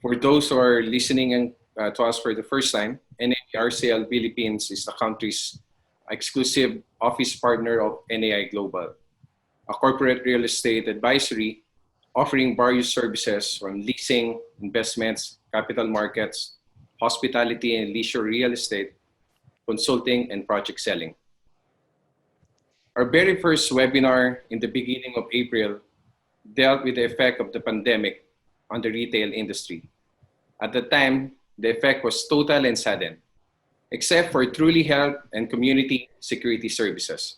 For those who are listening to us for the first time, RCL Philippines is the country's exclusive office partner of NAI Global, a corporate real estate advisory offering various services from leasing, investments, capital markets, hospitality and leisure real estate, consulting, and project selling. Our very first webinar in the beginning of April dealt with the effect of the pandemic on the retail industry. At the time, the effect was total and sudden, except for truly health and community security services.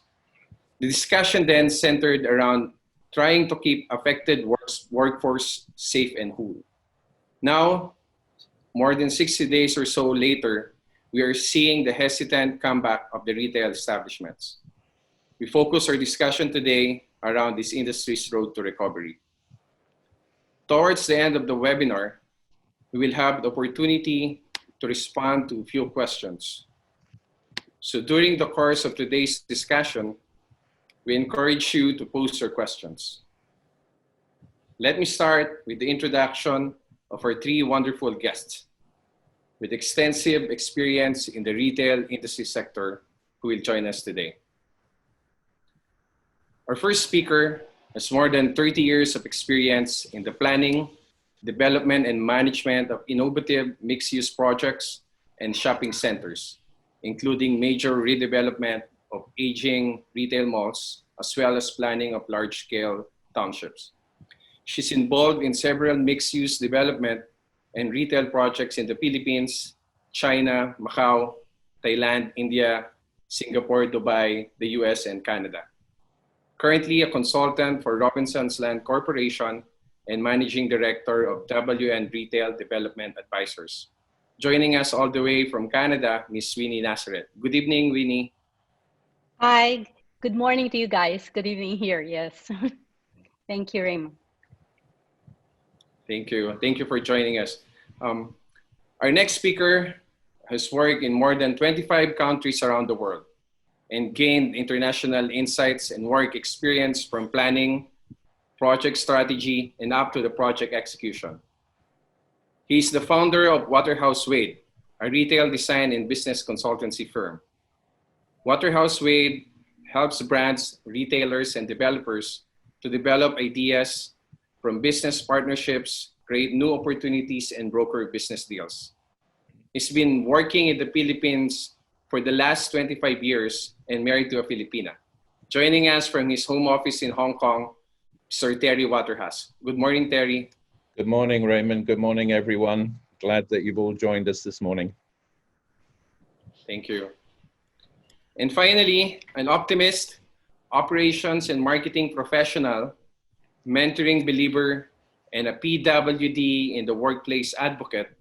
The discussion then centered around trying to keep affected workforce safe and whole. Now, more than 60 days or so later, we are seeing the hesitant comeback of the retail establishments. We focus our discussion today around this industry's road to recovery. Towards the end of the webinar, we will have the opportunity to respond to a few questions. So during the course of today's discussion, we encourage you to post your questions. Let me start with the introduction of our three wonderful guests with extensive experience in the retail industry sector who will join us today. Our first speaker has more than 30 years of experience in the planning, development, and management of innovative mixed-use projects and shopping centers, including major redevelopment of aging retail malls, as well as planning of large-scale townships. She's involved in several mixed-use development and retail projects in the Philippines, China, Macau, Thailand, India, Singapore, Dubai, the US, and Canada. Currently a consultant for Robinson's Land Corporation and Managing Director of WN Retail Development Advisors. Joining us all the way from Canada, Ms. WINNIE NAZARETH. Good evening, WINNIE. Hi, good morning to you guys. Good evening here, yes. Thank you, Raymond. Thank you. Thank you for joining us. Our next speaker has worked in more than 25 countries around the world and gained international insights and work experience from planning, project strategy, and up to the project execution. He's the founder of Waterhouse Wade, a retail design and business consultancy firm. Waterhouse Wade helps brands, retailers, and developers to develop ideas from business partnerships, create new opportunities, and broker business deals. He's been working in the Philippines for the last 25 years and married to a Filipina. Joining us from his home office in Hong Kong, Sir Terry Waterhouse. Good morning, Terry. Good morning, Raymond. Good morning, everyone. Glad that you've all joined us this morning. Thank you. And finally, an optimist, operations and marketing professional, mentoring believer, and a PWD in the workplace advocate,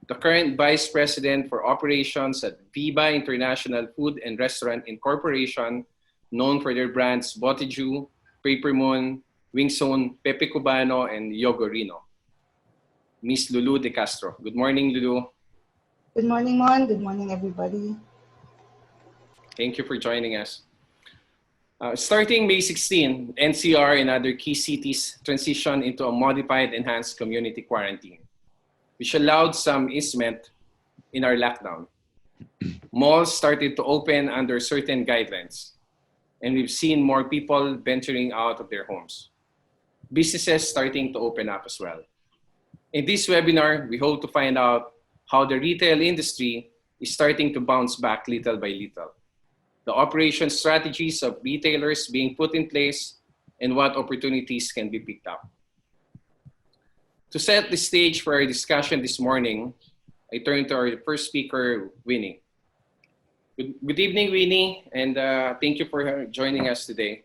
the current Vice President for Operations at Viva International Food and Restaurant Incorporation, known for their brands Botejyu, Paper Moon, Wingzone, Pepi Cubano, and Yogorino. Miss LULU de Castro. Good morning, LULU. Good morning, Mon. Good morning, everybody. Thank you for joining us. Starting May 16, NCR and other key cities transitioned into a modified enhanced community quarantine, which allowed some easement in our lockdown. Malls started to open under certain guidelines, and we've seen more people venturing out of their homes. Businesses starting to open up as well. In this webinar, we hope to find out how the retail industry is starting to bounce back little by little, the operation strategies of retailers being put in place, and what opportunities can be picked up. To set the stage for our discussion this morning, I turn to our first speaker, WINNIE. Good evening, WINNIE, and thank you for joining us today.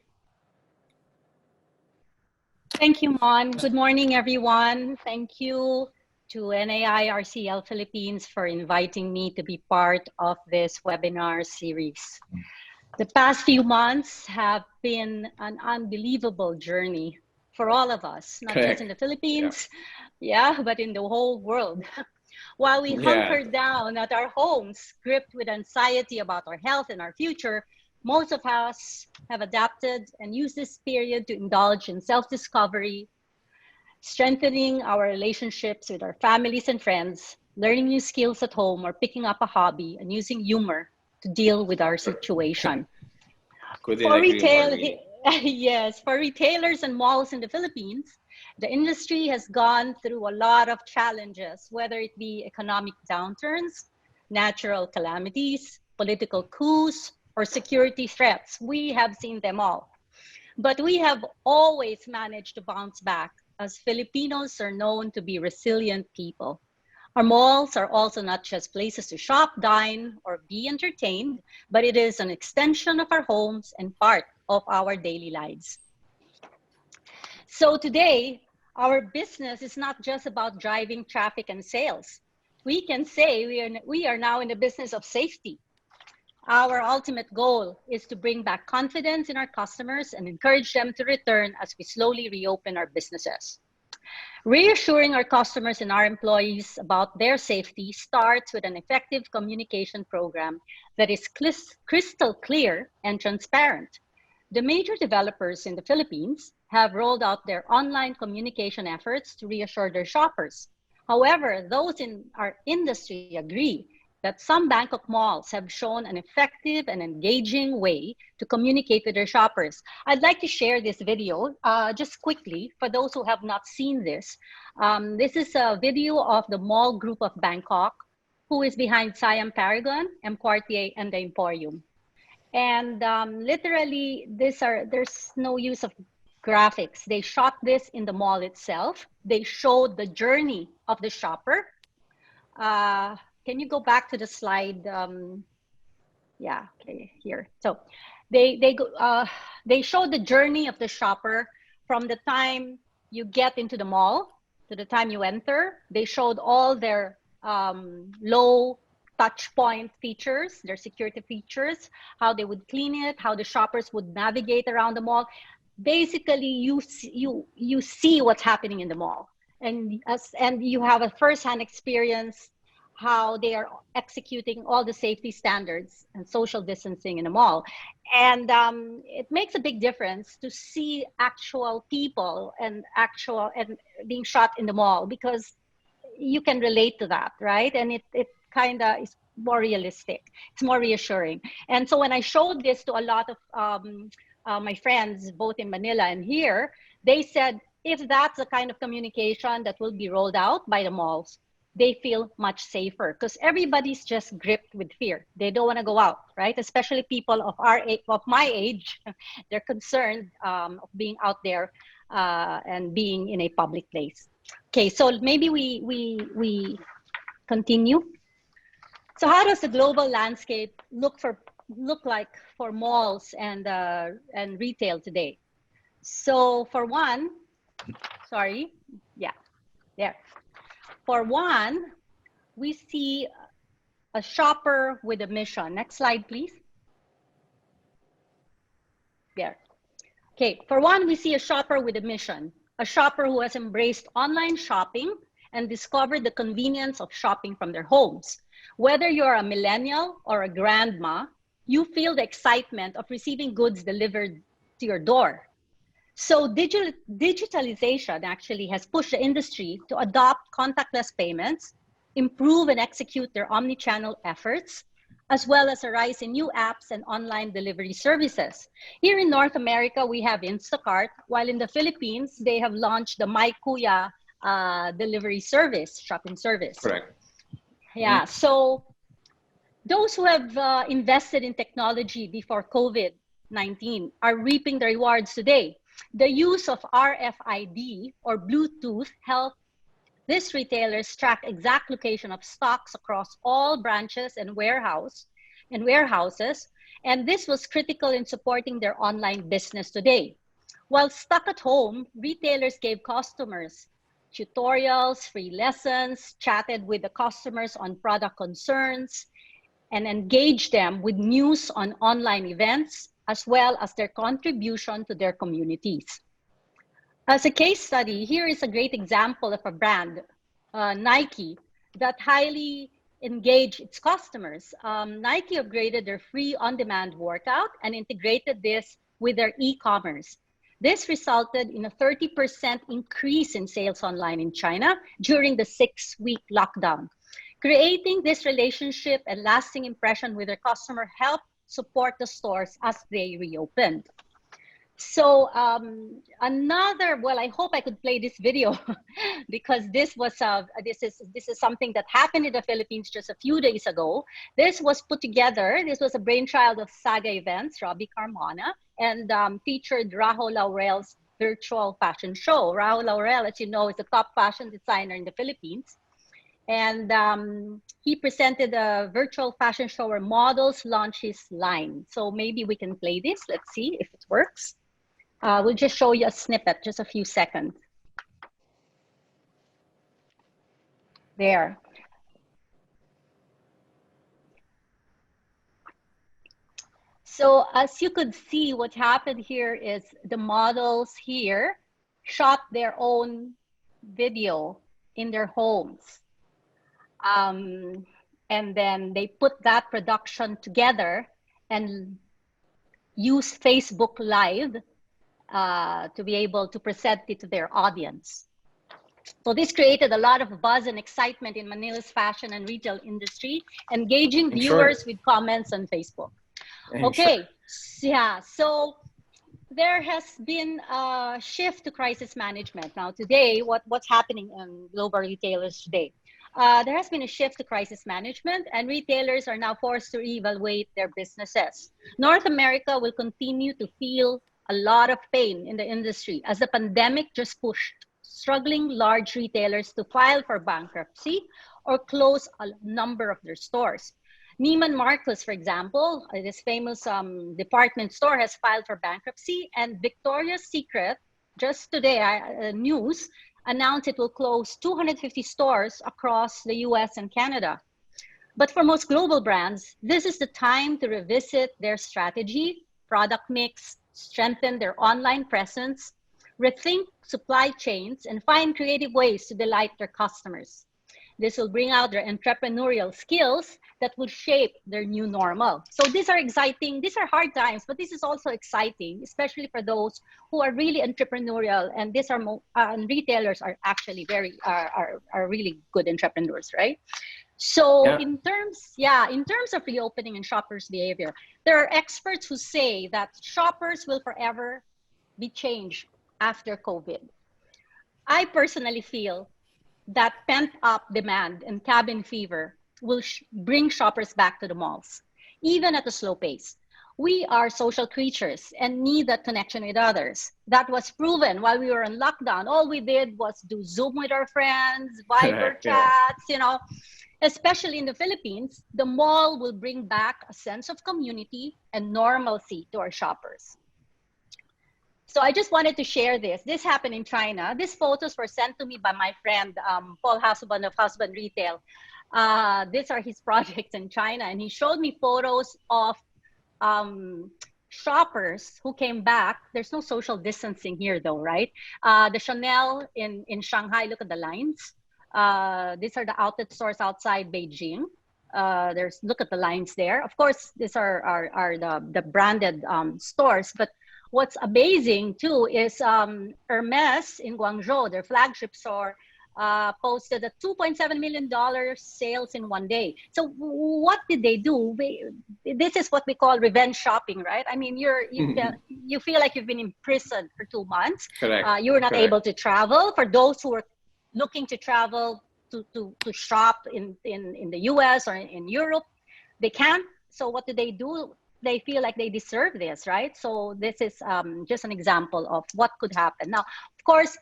Thank you, Mon. Good morning, everyone. Thank you to NAI RCL Philippines for inviting me to be part of this webinar series. The past few months have been an unbelievable journey for all of us, not just in the Philippines, but in the whole world. While we hunkered down at our homes, gripped with anxiety about our health and our future, most of us have adapted and used this period to indulge in self-discovery, strengthening our relationships with our families and friends, learning new skills at home, or picking up a hobby and using humor to deal with our situation. Couldn't For agree more, retail, really. yes, for retailers and malls in the Philippines, the industry has gone through a lot of challenges, whether it be economic downturns, natural calamities, political coups, or security threats. We have seen them all. But we have always managed to bounce back, as Filipinos are known to be resilient people. Our malls are also not just places to shop, dine, or be entertained, but it is an extension of our homes and part of our daily lives. So today, our business is not just about driving traffic and sales. We can say we are now in the business of safety. Our ultimate goal is to bring back confidence in our customers and encourage them to return as we slowly reopen our businesses. Reassuring our customers and our employees about their safety starts with an effective communication program that is crystal clear and transparent. The major developers in the Philippines have rolled out their online communication efforts to reassure their shoppers. However, those in our industry agree that some Bangkok malls have shown an effective and engaging way to communicate with their shoppers. I'd like to share this video just quickly for those who have not seen this. This is a video of the mall group of Bangkok, who is behind Siam Paragon, M Quartier, and the Emporium. And literally, there's no use of graphics. They shot this in the mall itself. They showed the journey of the shopper. Can you go back to the slide? Yeah, okay, here. So they showed the journey of the shopper from the time you get into the mall to the time you enter. They showed all their low touch point features, their security features, how they would clean it, how the shoppers would navigate around the mall. Basically, you see what's happening in the mall, and you have a first-hand experience how they are executing all the safety standards and social distancing in the mall. And it makes a big difference to see actual people and being shot in the mall, because you can relate to that, right? And it kind of is more realistic. It's more reassuring. And so when I showed this to a lot of my friends, both in Manila and here, they said, if that's the kind of communication that will be rolled out by the malls, they feel much safer, because everybody's just gripped with fear. They don't want to go out, right? Especially people of my age, they're concerned of being out there and being in a public place. Okay, so maybe we continue. So how does the global landscape look like for malls and retail today? So for one, sorry, yeah, there. For one, we see a shopper with a mission. Next slide, please. There. Okay, for one, we see a shopper with a mission. A shopper who has embraced online shopping and discovered the convenience of shopping from their homes. Whether you're a millennial or a grandma, you feel the excitement of receiving goods delivered to your door. So digitalization actually has pushed the industry to adopt contactless payments, improve and execute their omni-channel efforts, as well as a rise in new apps and online delivery services. Here in North America, we have Instacart, while in the Philippines, they have launched the My Kuya delivery service, shopping service. Correct. Yeah, so those who have invested in technology before COVID-19 are reaping the rewards today. The use of RFID or Bluetooth helped these retailers track exact location of stocks across all branches and warehouses, and this was critical in supporting their online business today. While stuck at home, retailers gave customers tutorials, free lessons, chatted with the customers on product concerns, and engaged them with news on online events, as well as their contribution to their communities. As a case study, here is a great example of a brand, Nike, that highly engaged its customers. Nike upgraded their free on-demand workout and integrated this with their e-commerce. This resulted in a 30% increase in sales online in China during the 6-week lockdown. Creating this relationship and lasting impression with their customer helped support the stores as they reopened. So well, I hope I could play this video because this is something that happened in the Philippines just a few days ago. This was put together. This was a brainchild of Saga Events, Robbie Carmona, and featured Rahul Laurel's virtual fashion show. Rahul Laurel, as you know, is the top fashion designer in the Philippines. And he presented a virtual fashion show where models launch his line. So maybe we can play this. Let's see if it works. We'll just show you a snippet, just a few seconds. There. So as you could see, what happened here is the models here shot their own video in their homes. And then they put that production together and use Facebook Live to be able to present it to their audience. So this created a lot of buzz and excitement in Manila's fashion and retail industry, engaging viewers with comments on Facebook. Okay, yeah, so there has been a shift to crisis management. Now today, what's happening in global retailers today? There has been a shift to crisis management, and retailers are now forced to reevaluate their businesses. North America will continue to feel a lot of pain in the industry as the pandemic just pushed struggling large retailers to file for bankruptcy or close a number of their stores. Neiman Marcus, for example, this famous department store, has filed for bankruptcy, and Victoria's Secret, just today, news, announced it will close 250 stores across the US and Canada. But for most global brands, this is the time to revisit their strategy, product mix, strengthen their online presence, rethink supply chains, and find creative ways to delight their customers. This will bring out their entrepreneurial skills that will shape their new normal. So these are exciting, these are hard times, but this is also exciting, especially for those who are really entrepreneurial, and these are and retailers are actually are really good entrepreneurs, right? So in terms of reopening and shoppers' behavior, there are experts who say that shoppers will forever be changed after COVID. I personally feel that pent-up demand and cabin fever will bring shoppers back to the malls, even at a slow pace. We are social creatures and need that connection with others. That was proven while we were in lockdown. All we did was do Zoom with our friends, Viber chats, you know. Especially in the Philippines, the mall will bring back a sense of community and normalcy to our shoppers. So I just wanted to share this. This happened in China. These photos were sent to me by my friend, Paul Husband of Husband Retail. These are his projects in China. And he showed me photos of shoppers who came back. There's no social distancing here though, right? The Chanel in Shanghai, look at the lines. These are the outlet stores outside Beijing. Look at the lines there. Of course, these are the branded stores, but what's amazing too is Hermes in Guangzhou, their flagship store, posted a $2.7 million sales in one day. So what did they do? This is what we call revenge shopping, right? I mean, you feel like you've been imprisoned for 2 months. Correct. You were not able to travel. For those who were looking to travel to shop in the US or in Europe, they can't. So what do? They feel like they deserve this, right? So this is just an example of what could happen. Now, of course,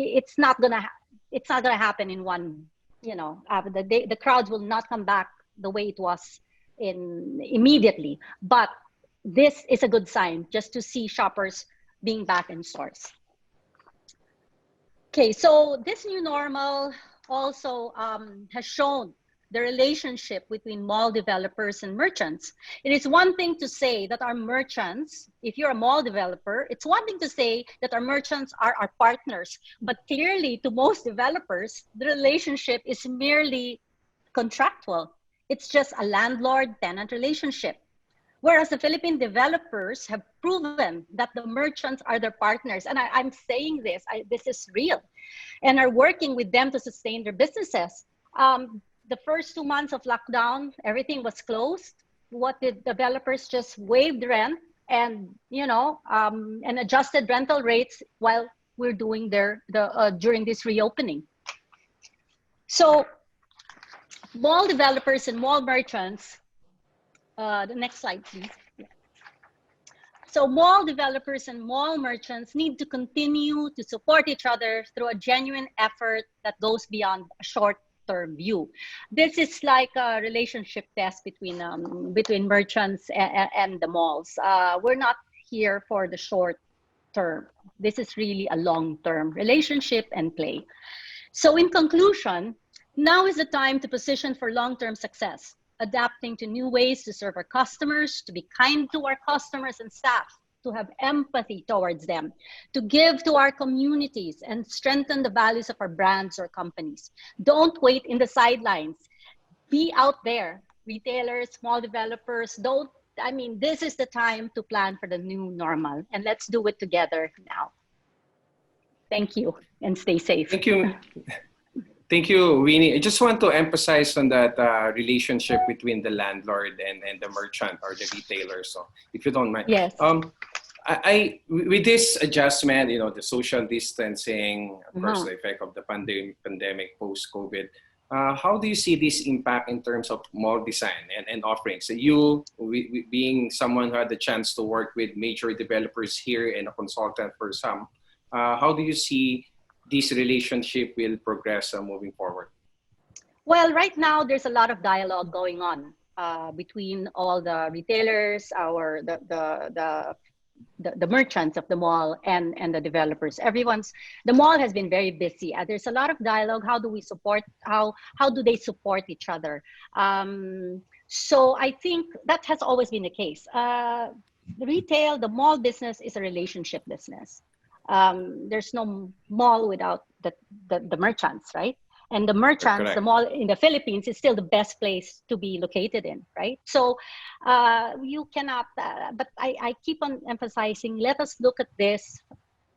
it's not gonna happen in one, you know, the crowds will not come back the way it was immediately. But this is a good sign just to see shoppers being back in stores. Okay, so this new normal also has shown the relationship between mall developers and merchants. It is one thing to say that our merchants, if you're a mall developer, it's one thing to say that our merchants are our partners, but clearly to most developers, the relationship is merely contractual. It's just a landlord-tenant relationship. Whereas the Philippine developers have proven that the merchants are their partners. And I'm saying this, this is real, and are working with them to sustain their businesses. The first 2 months of lockdown, everything was closed. What did developers just waived rent and, and adjusted rental rates while we're doing during this reopening. So mall developers and mall merchants, the next slide, please. So mall developers and mall merchants need to continue to support each other through a genuine effort that goes beyond a short-term view. This is like a relationship test between merchants and the malls. We're not here for the short term. This is really a long-term relationship and play. So in conclusion, now is the time to position for long-term success, adapting to new ways to serve our customers, to be kind to our customers and staff, to have empathy towards them, to give to our communities and strengthen the values of our brands or companies. Don't wait in the sidelines. Be out there. Retailers, small developers, this is the time to plan for the new normal, and let's do it together now. Thank you, and stay safe. Thank you. Thank you, Winnie. I just want to emphasize on that relationship between the landlord and the merchant or the retailer. So if you don't mind. Yes. With this adjustment, the social distancing, of course, the effect of the pandemic post-COVID, how do you see this impact in terms of mall design and offerings? So you, being someone who had the chance to work with major developers here and a consultant for some, how do you see this relationship will progress moving forward? Well, right now there's a lot of dialogue going on between all the retailers, the merchants of the mall and the developers. The mall has been very busy. There's a lot of dialogue. How do we support? How do they support each other? So I think that has always been the case. The retail, the mall business is a relationship business. There's no mall without the merchants, right? And the merchants, the mall in the Philippines is still the best place to be located in, right? So you cannot, but I keep on emphasizing, let us look at this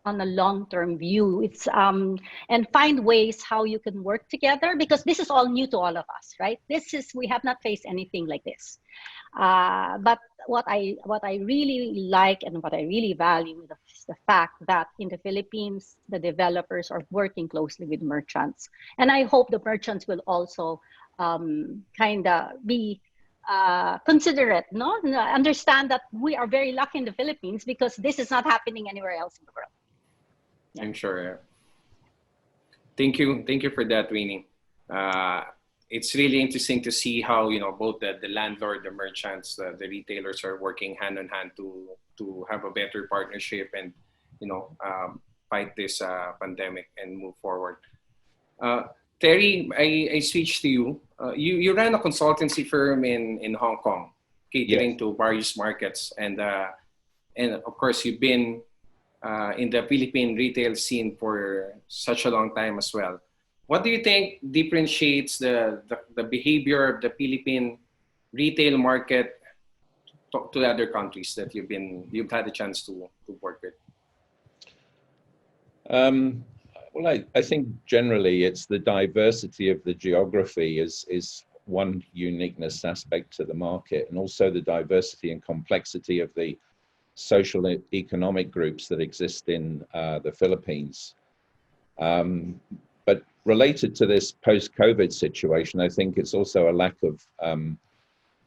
on a long-term view. It's and find ways how you can work together, because this is all new to all of us, right? We have not faced anything like this. But what I really like and what I really value is the fact that in the Philippines, the developers are working closely with merchants. And I hope the merchants will also kind of be considerate, no? Understand that we are very lucky in the Philippines because this is not happening anywhere else in the world. Yeah. I'm sure. Yeah. Thank you for that, Winnie. It's really interesting to see how both the landlord, the merchants, the retailers are working hand in hand to have a better partnership and fight this pandemic and move forward. Terry, I switched to you. You ran a consultancy firm in Hong Kong, catering to various markets, and of course you've been in the Philippine retail scene for such a long time as well. What do you think differentiates the behavior of the Philippine retail market to the other countries that you've had a chance to work with? Well, I think generally it's the diversity of the geography is one uniqueness aspect to the market, and also the diversity and complexity of the social and economic groups that exist in the Philippines. But related to this post-COVID situation, I think it's also a lack of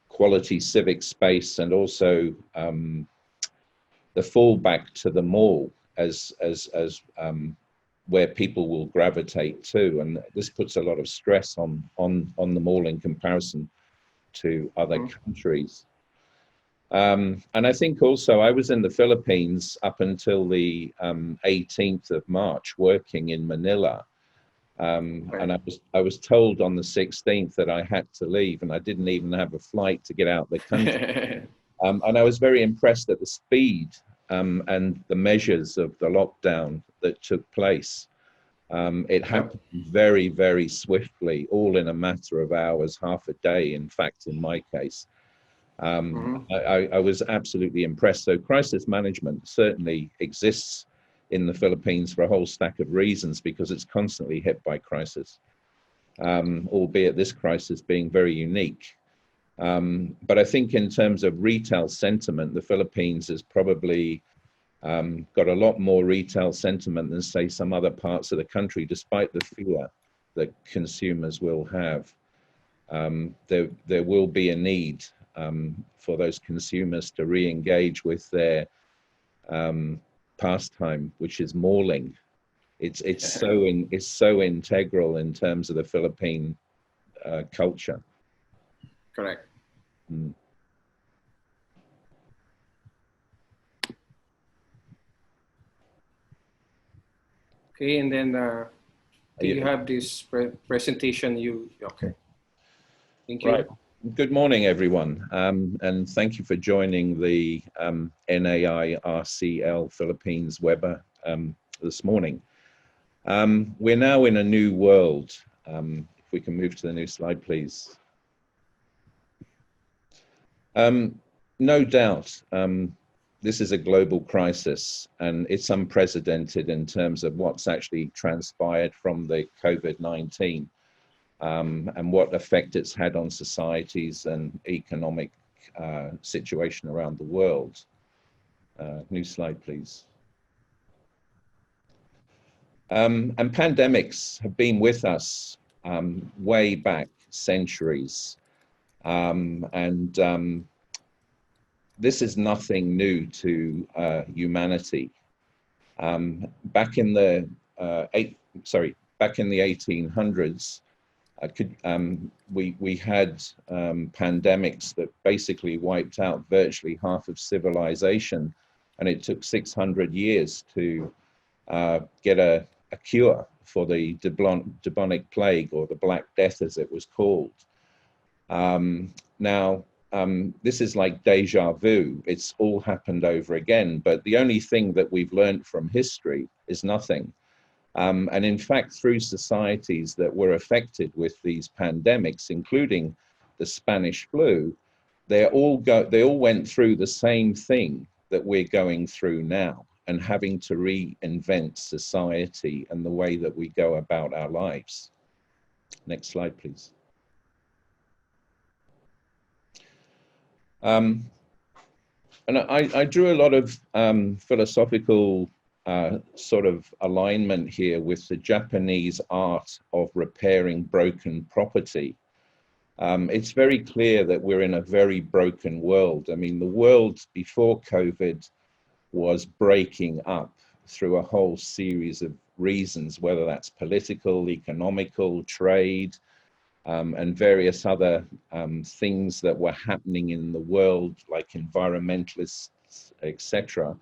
quality civic space, and also the fallback to the mall as where people will gravitate to, and this puts a lot of stress on the mall in comparison to other countries. And I think also I was in the Philippines up until the 18th of March working in Manila. And I was told on the 16th that I had to leave, and I didn't even have a flight to get out of the country. And I was very impressed at the speed and the measures of the lockdown that took place. It happened very, very swiftly, all in a matter of hours, half a day, in fact, in my case. I was absolutely impressed. So crisis management certainly exists in the Philippines for a whole stack of reasons, because it's constantly hit by crisis, albeit this crisis being very unique. But I think in terms of retail sentiment, the Philippines has probably got a lot more retail sentiment than, say, some other parts of the country, despite the fear that consumers will have. There will be a need for those consumers to re-engage with their pastime, which is mauling. It's so integral in terms of the Philippine culture. Correct. Mm. Okay, and then do you have this presentation? Okay. Thank you. Right. Good morning, everyone, and thank you for joining the NAI RCL Philippines Weber this morning. We're now in a new world. If we can move to the new slide, please. No doubt, this is a global crisis, and it's unprecedented in terms of what's actually transpired from the COVID-19 and what effect it's had on societies and economic situation around the world. New slide, please. And pandemics have been with us way back centuries. This is nothing new to humanity. Back in the 1800s, we had pandemics that basically wiped out virtually half of civilization, and it took 600 years to get a cure for the bubonic plague, or the Black Death as it was called. Now, this is like deja vu. It's all happened over again, but the only thing that we've learned from history is nothing. And in fact, through societies that were affected with these pandemics, including the Spanish flu, they all went through the same thing that we're going through now, and having to reinvent society and the way that we go about our lives. Next slide, please. And I drew a lot of philosophical sort of alignment here with the Japanese art of repairing broken property. It's very clear that we're in a very broken world. I mean, the world before COVID was breaking up through a whole series of reasons, whether that's political, economical, trade, and various other things that were happening in the world, like environmentalists, etc.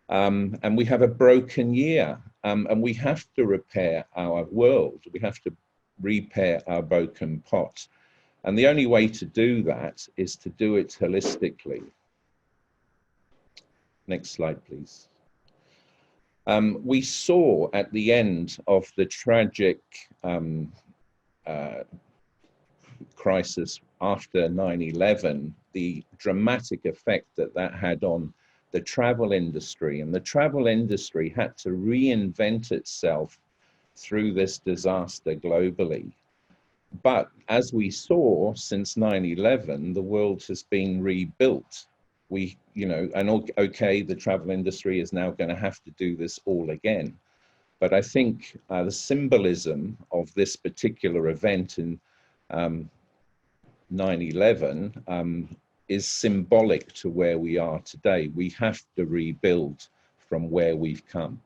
And we have a broken year, and we have to repair our world. We have to repair our broken pot. And the only way to do that is to do it holistically. Next slide, please. We saw at the end of the tragic crisis after 9/11, the dramatic effect that that had on the travel industry, and the travel industry had to reinvent itself through this disaster globally. But as we saw since 9/11, the world has been rebuilt. Okay, the travel industry is now going to have to do this all again. But I think the symbolism of this particular event in 9/11 is symbolic to where we are today. We have to rebuild from where we've come.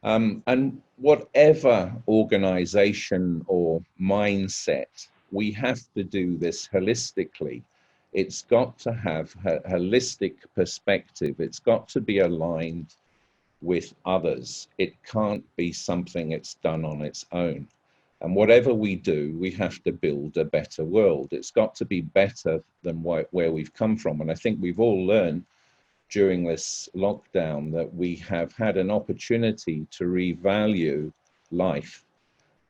And whatever organization or mindset, we have to do this holistically. It's got to have a holistic perspective. It's got to be aligned with others. It can't be something that's done on its own. And whatever we do, we have to build a better world. It's got to be better than where we've come from. And I think we've all learned during this lockdown that we have had an opportunity to revalue life.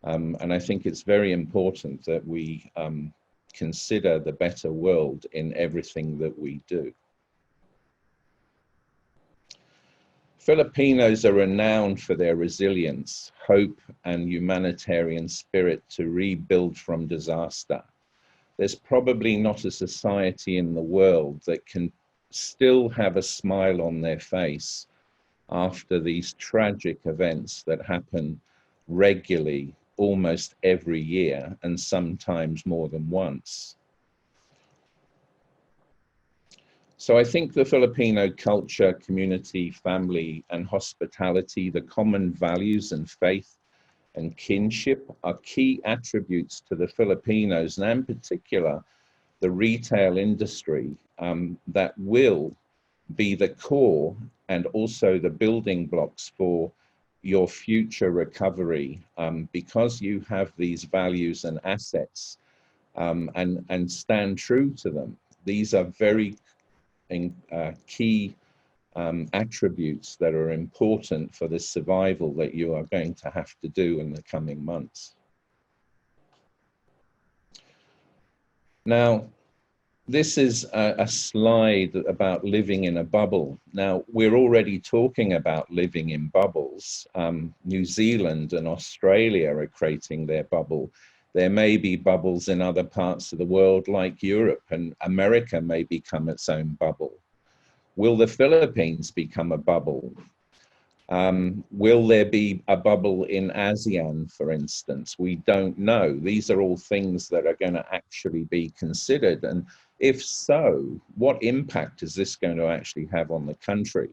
And I think it's very important that we consider the better world in everything that we do. Filipinos are renowned for their resilience, hope, and humanitarian spirit to rebuild from disaster. There's probably not a society in the world that can still have a smile on their face after these tragic events that happen regularly, almost every year, and sometimes more than once. So I think the Filipino culture, community, family, and hospitality, the common values and faith and kinship are key attributes to the Filipinos, and in particular, the retail industry that will be the core and also the building blocks for your future recovery, because you have these values and assets and stand true to them. These are very key attributes that are important for the survival that you are going to have to do in the coming months. Now, this is a slide about living in a bubble. Now, we're already talking about living in bubbles. New Zealand and Australia are creating their bubble. There may be bubbles in other parts of the world like Europe, and America may become its own bubble. Will the Philippines become a bubble? Will there be a bubble in ASEAN, for instance? We don't know. These are all things that are going to actually be considered. And if so, what impact is this going to actually have on the country?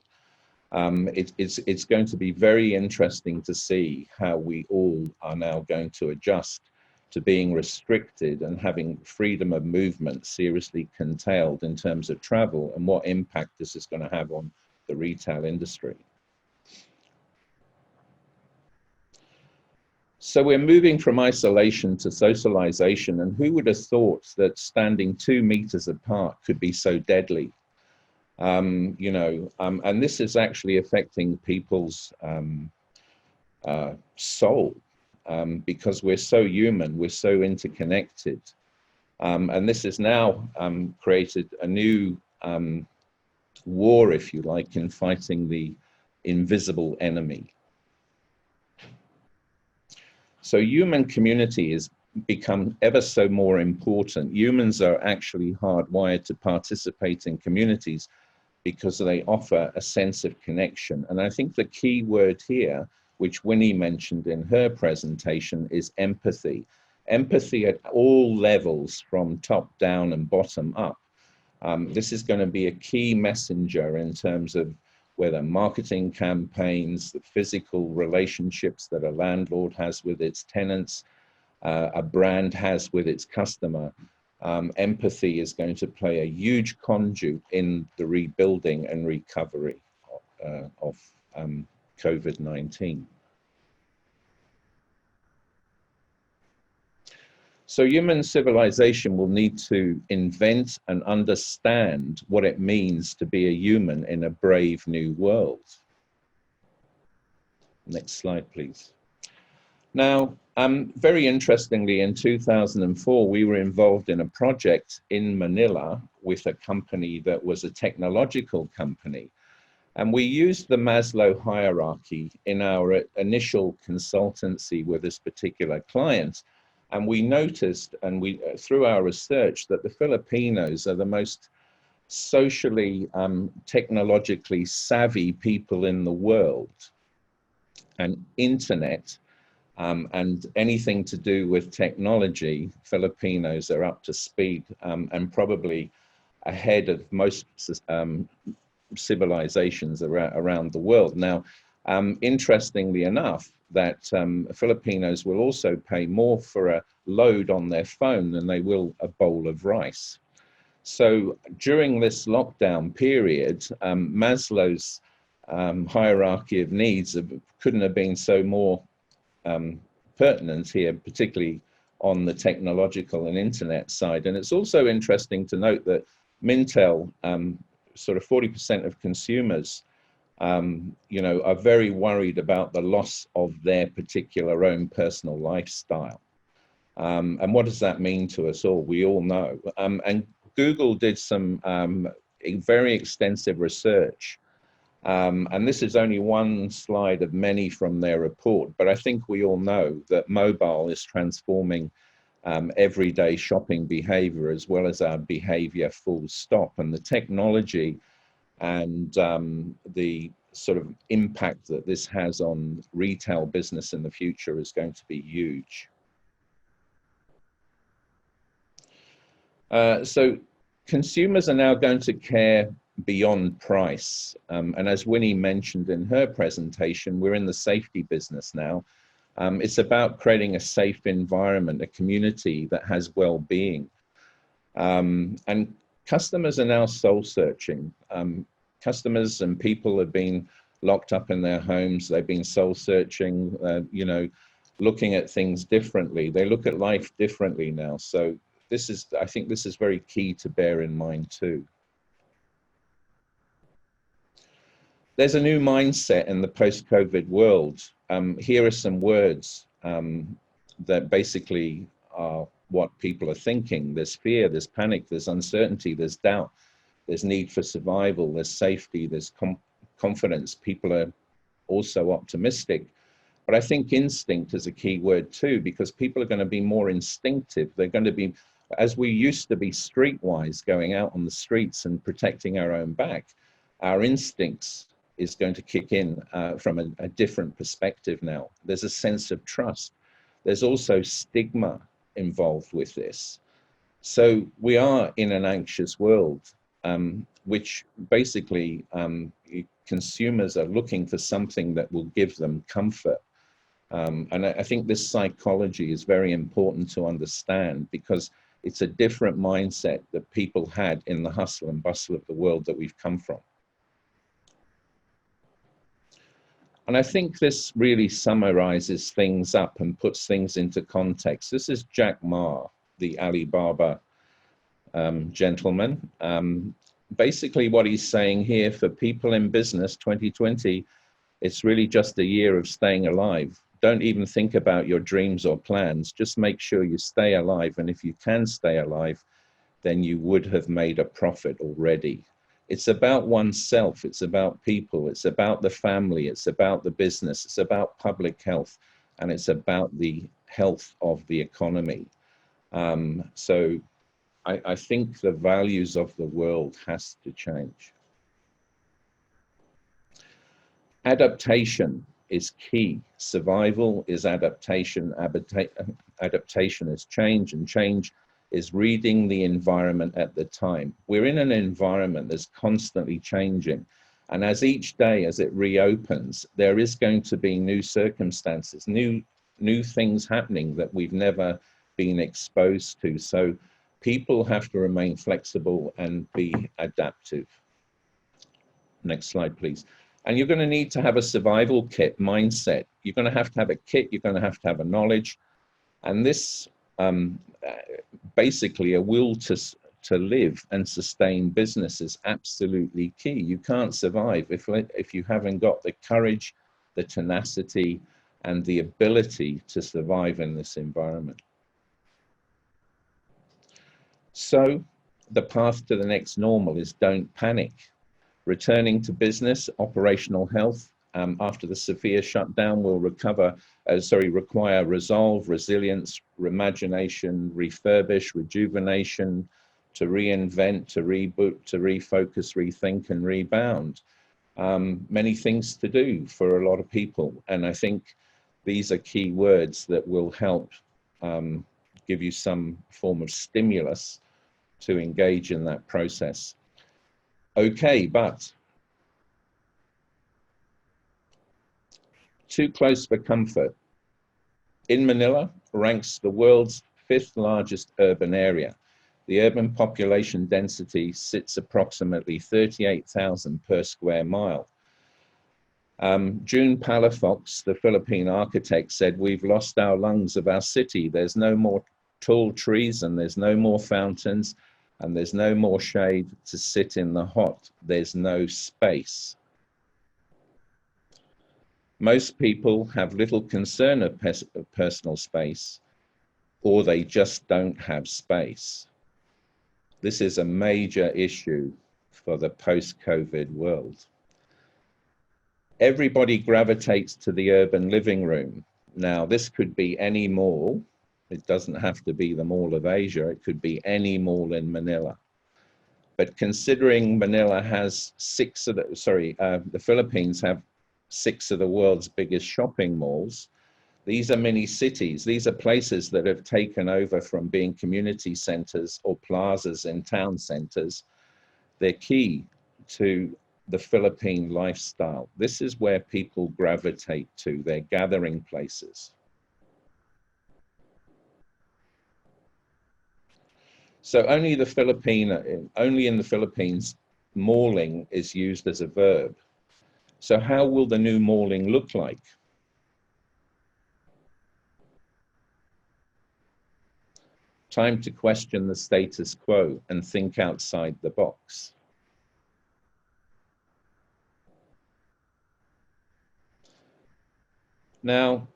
It's going to be very interesting to see how we all are now going to adjust to being restricted and having freedom of movement seriously curtailed in terms of travel, and what impact this is going to have on the retail industry. So we're moving from isolation to socialization, and who would have thought that standing 2 meters apart could be so deadly? And this is actually affecting people's soul, because we're so human, we're so interconnected. And this has now created a new war, if you like, in fighting the invisible enemy. So human community has become ever so more important. Humans are actually hardwired to participate in communities because they offer a sense of connection. And I think the key word here, which WINNIE mentioned in her presentation, is empathy. Empathy at all levels, from top down and bottom up. This is going to be a key messenger in terms of whether marketing campaigns, the physical relationships that a landlord has with its tenants, a brand has with its customer. Empathy is going to play a huge conduit in the rebuilding and recovery of COVID-19. So human civilization will need to invent and understand what it means to be a human in a brave new world. Next slide, please. Now, very interestingly, in 2004, we were involved in a project in Manila with a company that was a technological company. And we used the Maslow hierarchy in our initial consultancy with this particular client. And we noticed, and through our research, that the Filipinos are the most socially, technologically savvy people in the world. And internet and anything to do with technology, Filipinos are up to speed and probably ahead of most civilizations around the world. Now, interestingly enough, that Filipinos will also pay more for a load on their phone than they will a bowl of rice. So during this lockdown period, Maslow's hierarchy of needs couldn't have been so more pertinent here, particularly on the technological and internet side. And it's also interesting to note that Mintel, sort of 40% of consumers, are very worried about the loss of their particular own personal lifestyle. And what does that mean to us all? We all know. And Google did some very extensive research. And this is only one slide of many from their report, but I think we all know that mobile is transforming everyday shopping behavior as well as our behavior full stop. And the technology and the sort of impact that this has on retail business in the future is going to be huge. So consumers are now going to care beyond price. And as Winnie mentioned in her presentation, we're in the safety business now. It's about creating a safe environment, a community that has well-being. And customers are now soul searching. Customers and people have been locked up in their homes. They've been soul searching, you know, looking at things differently. They look at life differently now. So this is, I think this is very key to bear in mind too. There's a new mindset in the post-COVID world. Here are some words that basically are what people are thinking. There's fear, there's panic, there's uncertainty, there's doubt, there's need for survival, there's safety, there's confidence. People are also optimistic. But I think instinct is a key word too, because people are going to be more instinctive. They're going to be, as we used to be streetwise, going out on the streets and protecting our own back, our instincts is going to kick in from a different perspective now. There's a sense of trust. There's also stigma involved with this. So we are in an anxious world, which basically consumers are looking for something that will give them comfort. And I think this psychology is very important to understand, because it's a different mindset that people had in the hustle and bustle of the world that we've come from. And I think this really summarizes things up and puts things into context. This is Jack Ma, the Alibaba gentleman. Basically what he's saying here, for people in business, 2020, it's really just a year of staying alive. Don't even think about your dreams or plans. Just make sure you stay alive. And if you can stay alive, then you would have made a profit already. It's about oneself, it's about people, it's about the family, it's about the business, it's about public health, and it's about the health of the economy. So I think the values of the world has to change. Adaptation is key. Survival is adaptation. Adaptation is change, and change is reading the environment at the time. We're in an environment that's constantly changing. And as each day, as it reopens, there is going to be new circumstances, new things happening that we've never been exposed to. So people have to remain flexible and be adaptive. Next slide, please. And you're going to need to have a survival kit mindset. You're going to have a kit, you're going to have a knowledge. And this basically a will to live and sustain business is absolutely key. You can't survive if you haven't got the courage, the tenacity, and the ability to survive in this environment. So the path to the next normal is don't panic. Returning to business, operational health, after the severe shutdown will require resolve, resilience, reimagination, refurbish, rejuvenation, to reinvent, to reboot, to refocus, rethink, and rebound. Many things to do for a lot of people. And I think these are key words that will help give you some form of stimulus to engage in that process. Okay, but too close for comfort. In Manila ranks the world's 5th largest urban area. The urban population density sits approximately 38,000 per square mile. June Palafox, the Philippine architect, said, "We've lost our lungs of our city. There's no more tall trees, and there's no more fountains, and there's no more shade to sit in the hot. There's no space." Most people have little concern of personal space. or they just don't have space. This is a major issue for the post-COVID world. Everybody gravitates to the urban living room. Now, this could be any mall. It doesn't have to be the Mall of Asia. It could be any mall in Manila. But considering Manila has the Philippines have 6 of the world's biggest shopping malls. These are mini cities. These are places that have taken over from being community centers or plazas in town centers. They're key to the Philippine lifestyle. This is where people gravitate to, their gathering places. So only in the Philippines, malling is used as a verb. So how will the new malling look like? Time to question the status quo and think outside the box. Now,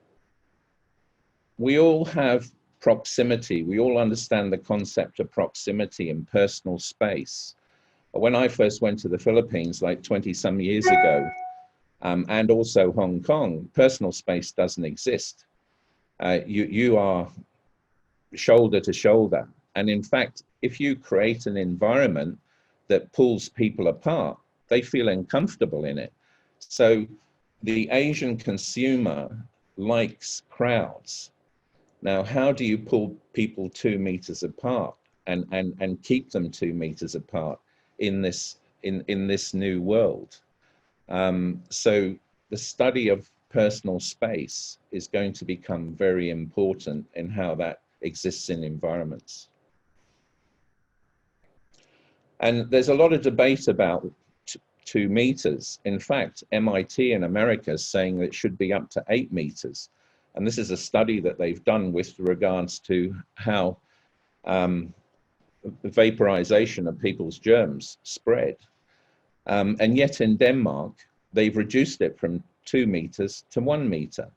we all have proximity. We all understand the concept of proximity and personal space. When I first went to the Philippines, like 20 some years ago, and also Hong Kong, personal space doesn't exist. You are shoulder to shoulder. And in fact, if you create an environment that pulls people apart, they feel uncomfortable in it. So the Asian consumer likes crowds. Now, how do you pull people 2 meters apart and keep them 2 meters apart in this new world? So the study of personal space is going to become very important in how that exists in environments. And there's a lot of debate about 2 meters. In fact, MIT in America is saying that it should be up to 8 meters. And this is a study that they've done with regards to how vaporization of people's germs spread. And yet in Denmark, they've reduced it from 2 meters to 1 meter.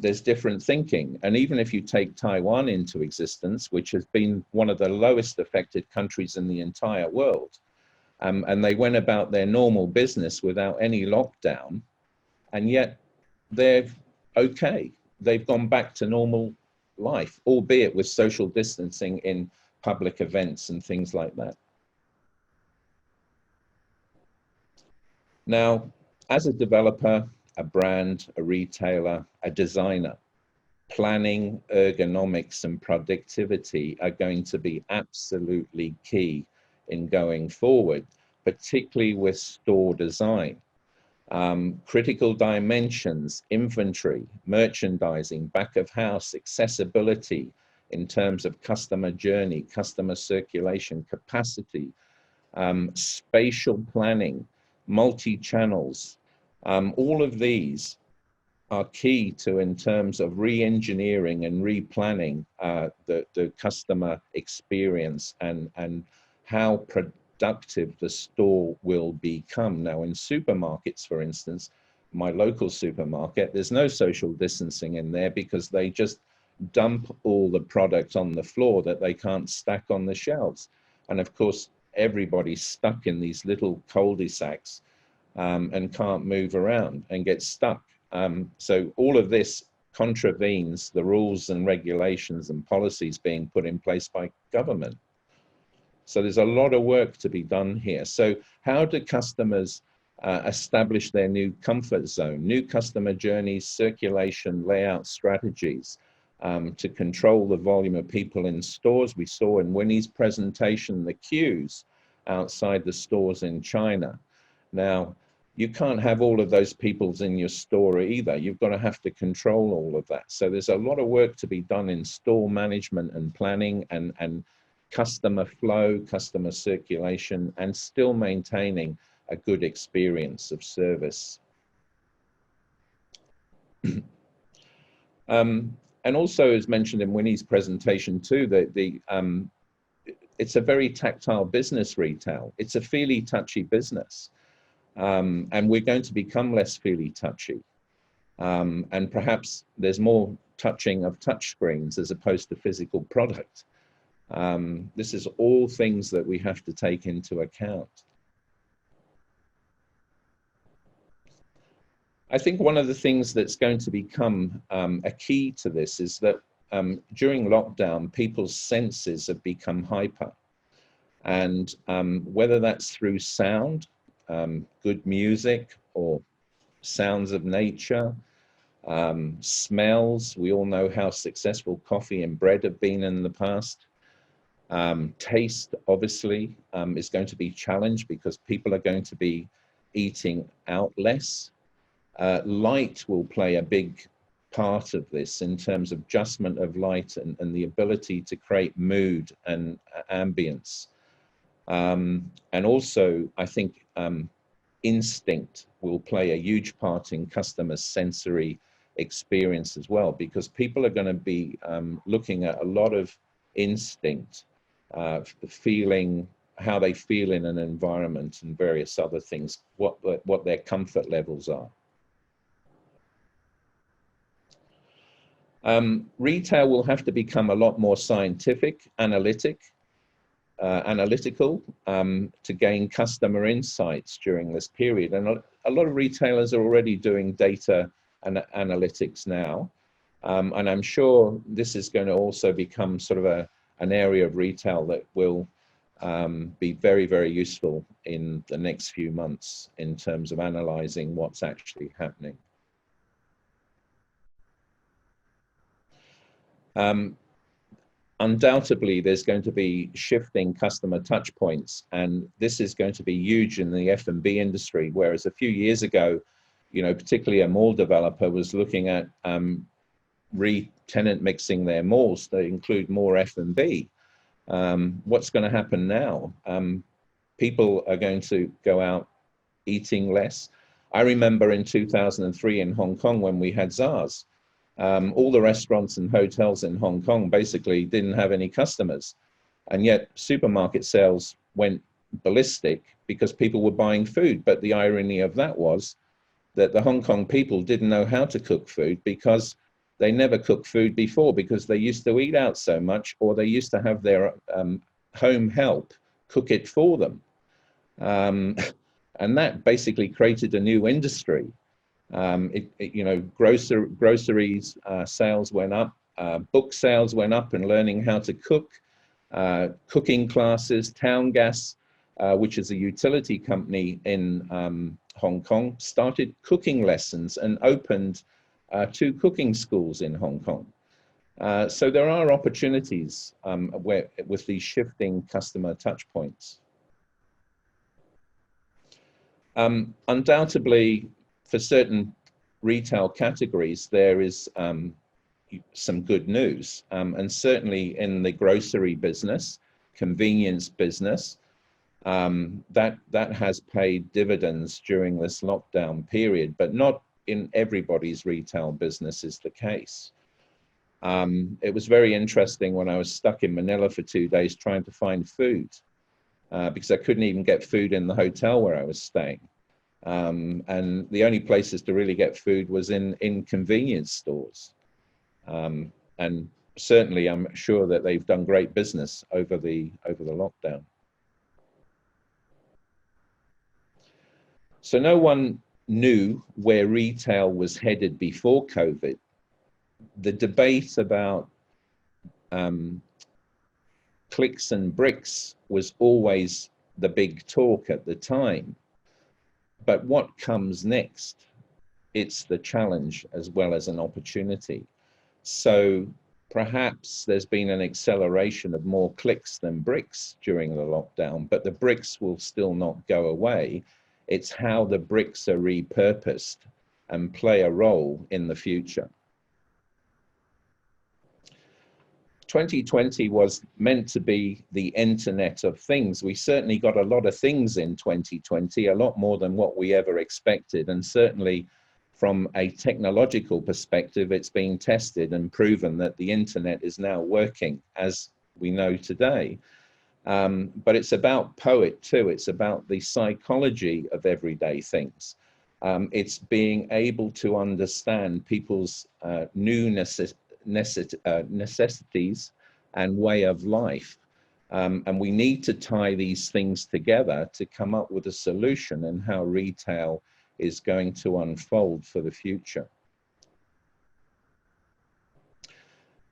There's different thinking. And even if you take Taiwan into existence, which has been one of the lowest affected countries in the entire world, and they went about their normal business without any lockdown, and yet they're okay. They've gone back to normal life, albeit with social distancing in public events and things like that. Now, as a developer, a brand, a retailer, a designer, planning, ergonomics, and productivity are going to be absolutely key in going forward, particularly with store design. Critical dimensions, inventory, merchandising, back of house, accessibility in terms of customer journey, customer circulation capacity, spatial planning, multi-channels. All of these are key to in terms of re-engineering and replanning the customer experience and how productive the store will become. Now in supermarkets, for instance, my local supermarket, there's no social distancing in there because they just dump all the product on the floor that they can't stack on the shelves. And of course, everybody's stuck in these little cul-de-sacs and can't move around and get stuck. So all of this contravenes the rules and regulations and policies being put in place by government. So there's a lot of work to be done here. So how do customers establish their new comfort zone, new customer journeys, circulation, layout strategies to control the volume of people in stores? We saw in WINNIE's presentation the queues outside the stores in China. Now, you can't have all of those peoples in your store either. You've got to have to control all of that. So there's a lot of work to be done in store management and planning and customer flow, customer circulation, and still maintaining a good experience of service. And also, as mentioned in WINNIE's presentation too, that it's a very tactile business, retail. It's a feely touchy business. And we're going to become less feely touchy. And perhaps there's more touching of touch screens as opposed to physical product. This is all things that we have to take into account. I think one of the things that's going to become a key to this is that during lockdown, people's senses have become hyper. And whether that's through sound, good music, or sounds of nature, smells, we all know how successful coffee and bread have been in the past. Taste, obviously, is going to be challenged because people are going to be eating out less. Light will play a big part of this in terms of adjustment of light and the ability to create mood and ambience. And also, I think instinct will play a huge part in customer sensory experience as well, because people are going to be looking at a lot of instinct, feeling how they feel in an environment and various other things, what their comfort levels are. Retail will have to become a lot more scientific, analytical, to gain customer insights during this period. And a lot of retailers are already doing data and analytics now. And I'm sure this is going to also become sort of an area of retail that will be very, very useful in the next few months in terms of analyzing what's actually happening. Undoubtedly, there's going to be shifting customer touch points, and this is going to be huge in the F&B industry, whereas a few years ago, you know, particularly a mall developer was looking at re-tenant mixing their malls to include more F&B. What's going to happen now? People are going to go out eating less. I remember in 2003 in Hong Kong when we had SARS, all the restaurants and hotels in Hong Kong basically didn't have any customers. And yet supermarket sales went ballistic because people were buying food. But the irony of that was that the Hong Kong people didn't know how to cook food because they never cooked food before, because they used to eat out so much, or they used to have their home help cook it for them. And that basically created a new industry. You know, groceries sales went up, book sales went up, and learning how to cook, cooking classes. Town Gas, which is a utility company in Hong Kong, started cooking lessons and opened 2 cooking schools in Hong Kong. So there are opportunities with these shifting customer touch points. Undoubtedly, for certain retail categories, there is some good news. And certainly in the grocery business, convenience business, that has paid dividends during this lockdown period, but not in everybody's retail business is the case. It was very interesting when I was stuck in Manila for 2 days trying to find food, because I couldn't even get food in the hotel where I was staying. And the only places to really get food was in convenience stores. And certainly I'm sure that they've done great business over the lockdown. So no one knew where retail was headed before COVID. The debate about clicks and bricks was always the big talk at the time. But what comes next? It's the challenge as well as an opportunity. So perhaps there's been an acceleration of more clicks than bricks during the lockdown, but the bricks will still not go away. It's how the bricks are repurposed and play a role in the future. 2020 was meant to be the Internet of Things. We certainly got a lot of things in 2020, a lot more than what we ever expected. And certainly from a technological perspective, it's been tested and proven that the Internet is now working as we know today. But it's about poet too. It's about the psychology of everyday things. It's being able to understand people's new necessities and way of life. And we need to tie these things together to come up with a solution and how retail is going to unfold for the future.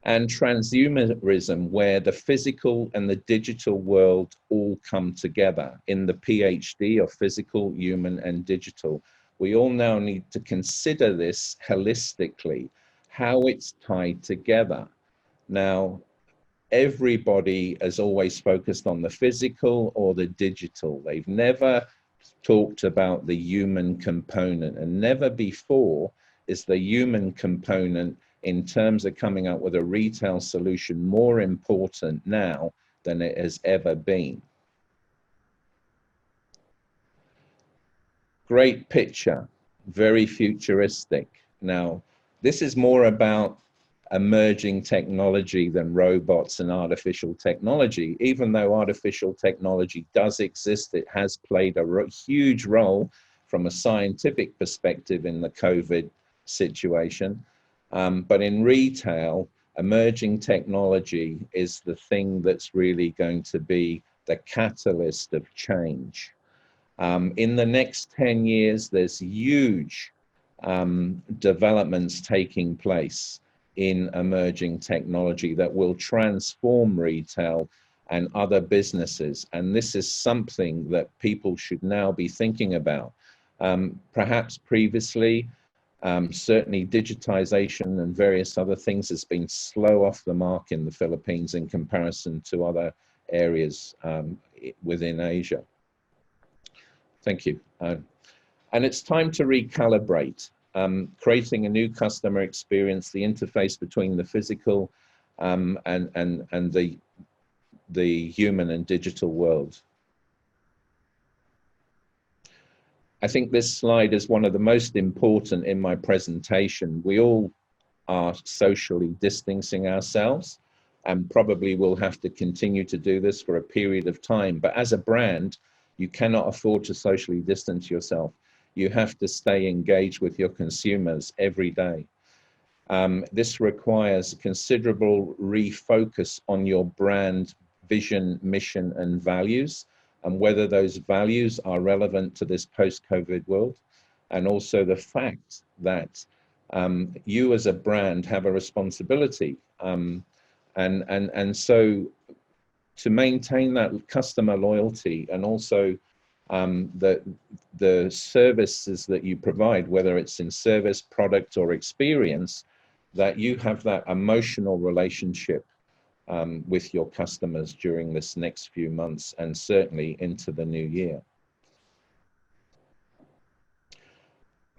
And transhumanism, where the physical and the digital world all come together in the PhD of physical, human, and digital. We all now need to consider this holistically, how it's tied together. Now, everybody has always focused on the physical or the digital. They've never talked about the human component, and never before is the human component in terms of coming up with a retail solution more important now than it has ever been. Great picture, very futuristic. Now, this is more about emerging technology than robots and artificial technology. Even though artificial technology does exist, it has played a huge role from a scientific perspective in the COVID situation. But in retail, emerging technology is the thing that's really going to be the catalyst of change. In the next 10 years, there's huge developments taking place in emerging technology that will transform retail and other businesses. And this is something that people should now be thinking about. Perhaps previously, certainly digitization and various other things has been slow off the mark in the Philippines in comparison to other areas within Asia. Thank you. And it's time to recalibrate, creating a new customer experience, the interface between the physical and the human and digital world. I think this slide is one of the most important in my presentation. We all are socially distancing ourselves, and probably will have to continue to do this for a period of time. But as a brand, you cannot afford to socially distance yourself. You have to stay engaged with your consumers every day. This requires considerable refocus on your brand vision, mission, and values, and whether those values are relevant to this post-COVID world, and also the fact that you as a brand have a responsibility. And so to maintain that customer loyalty, and also the services that you provide, whether it's in service, product, or experience, that you have that emotional relationship with your customers during this next few months, and certainly into the new year.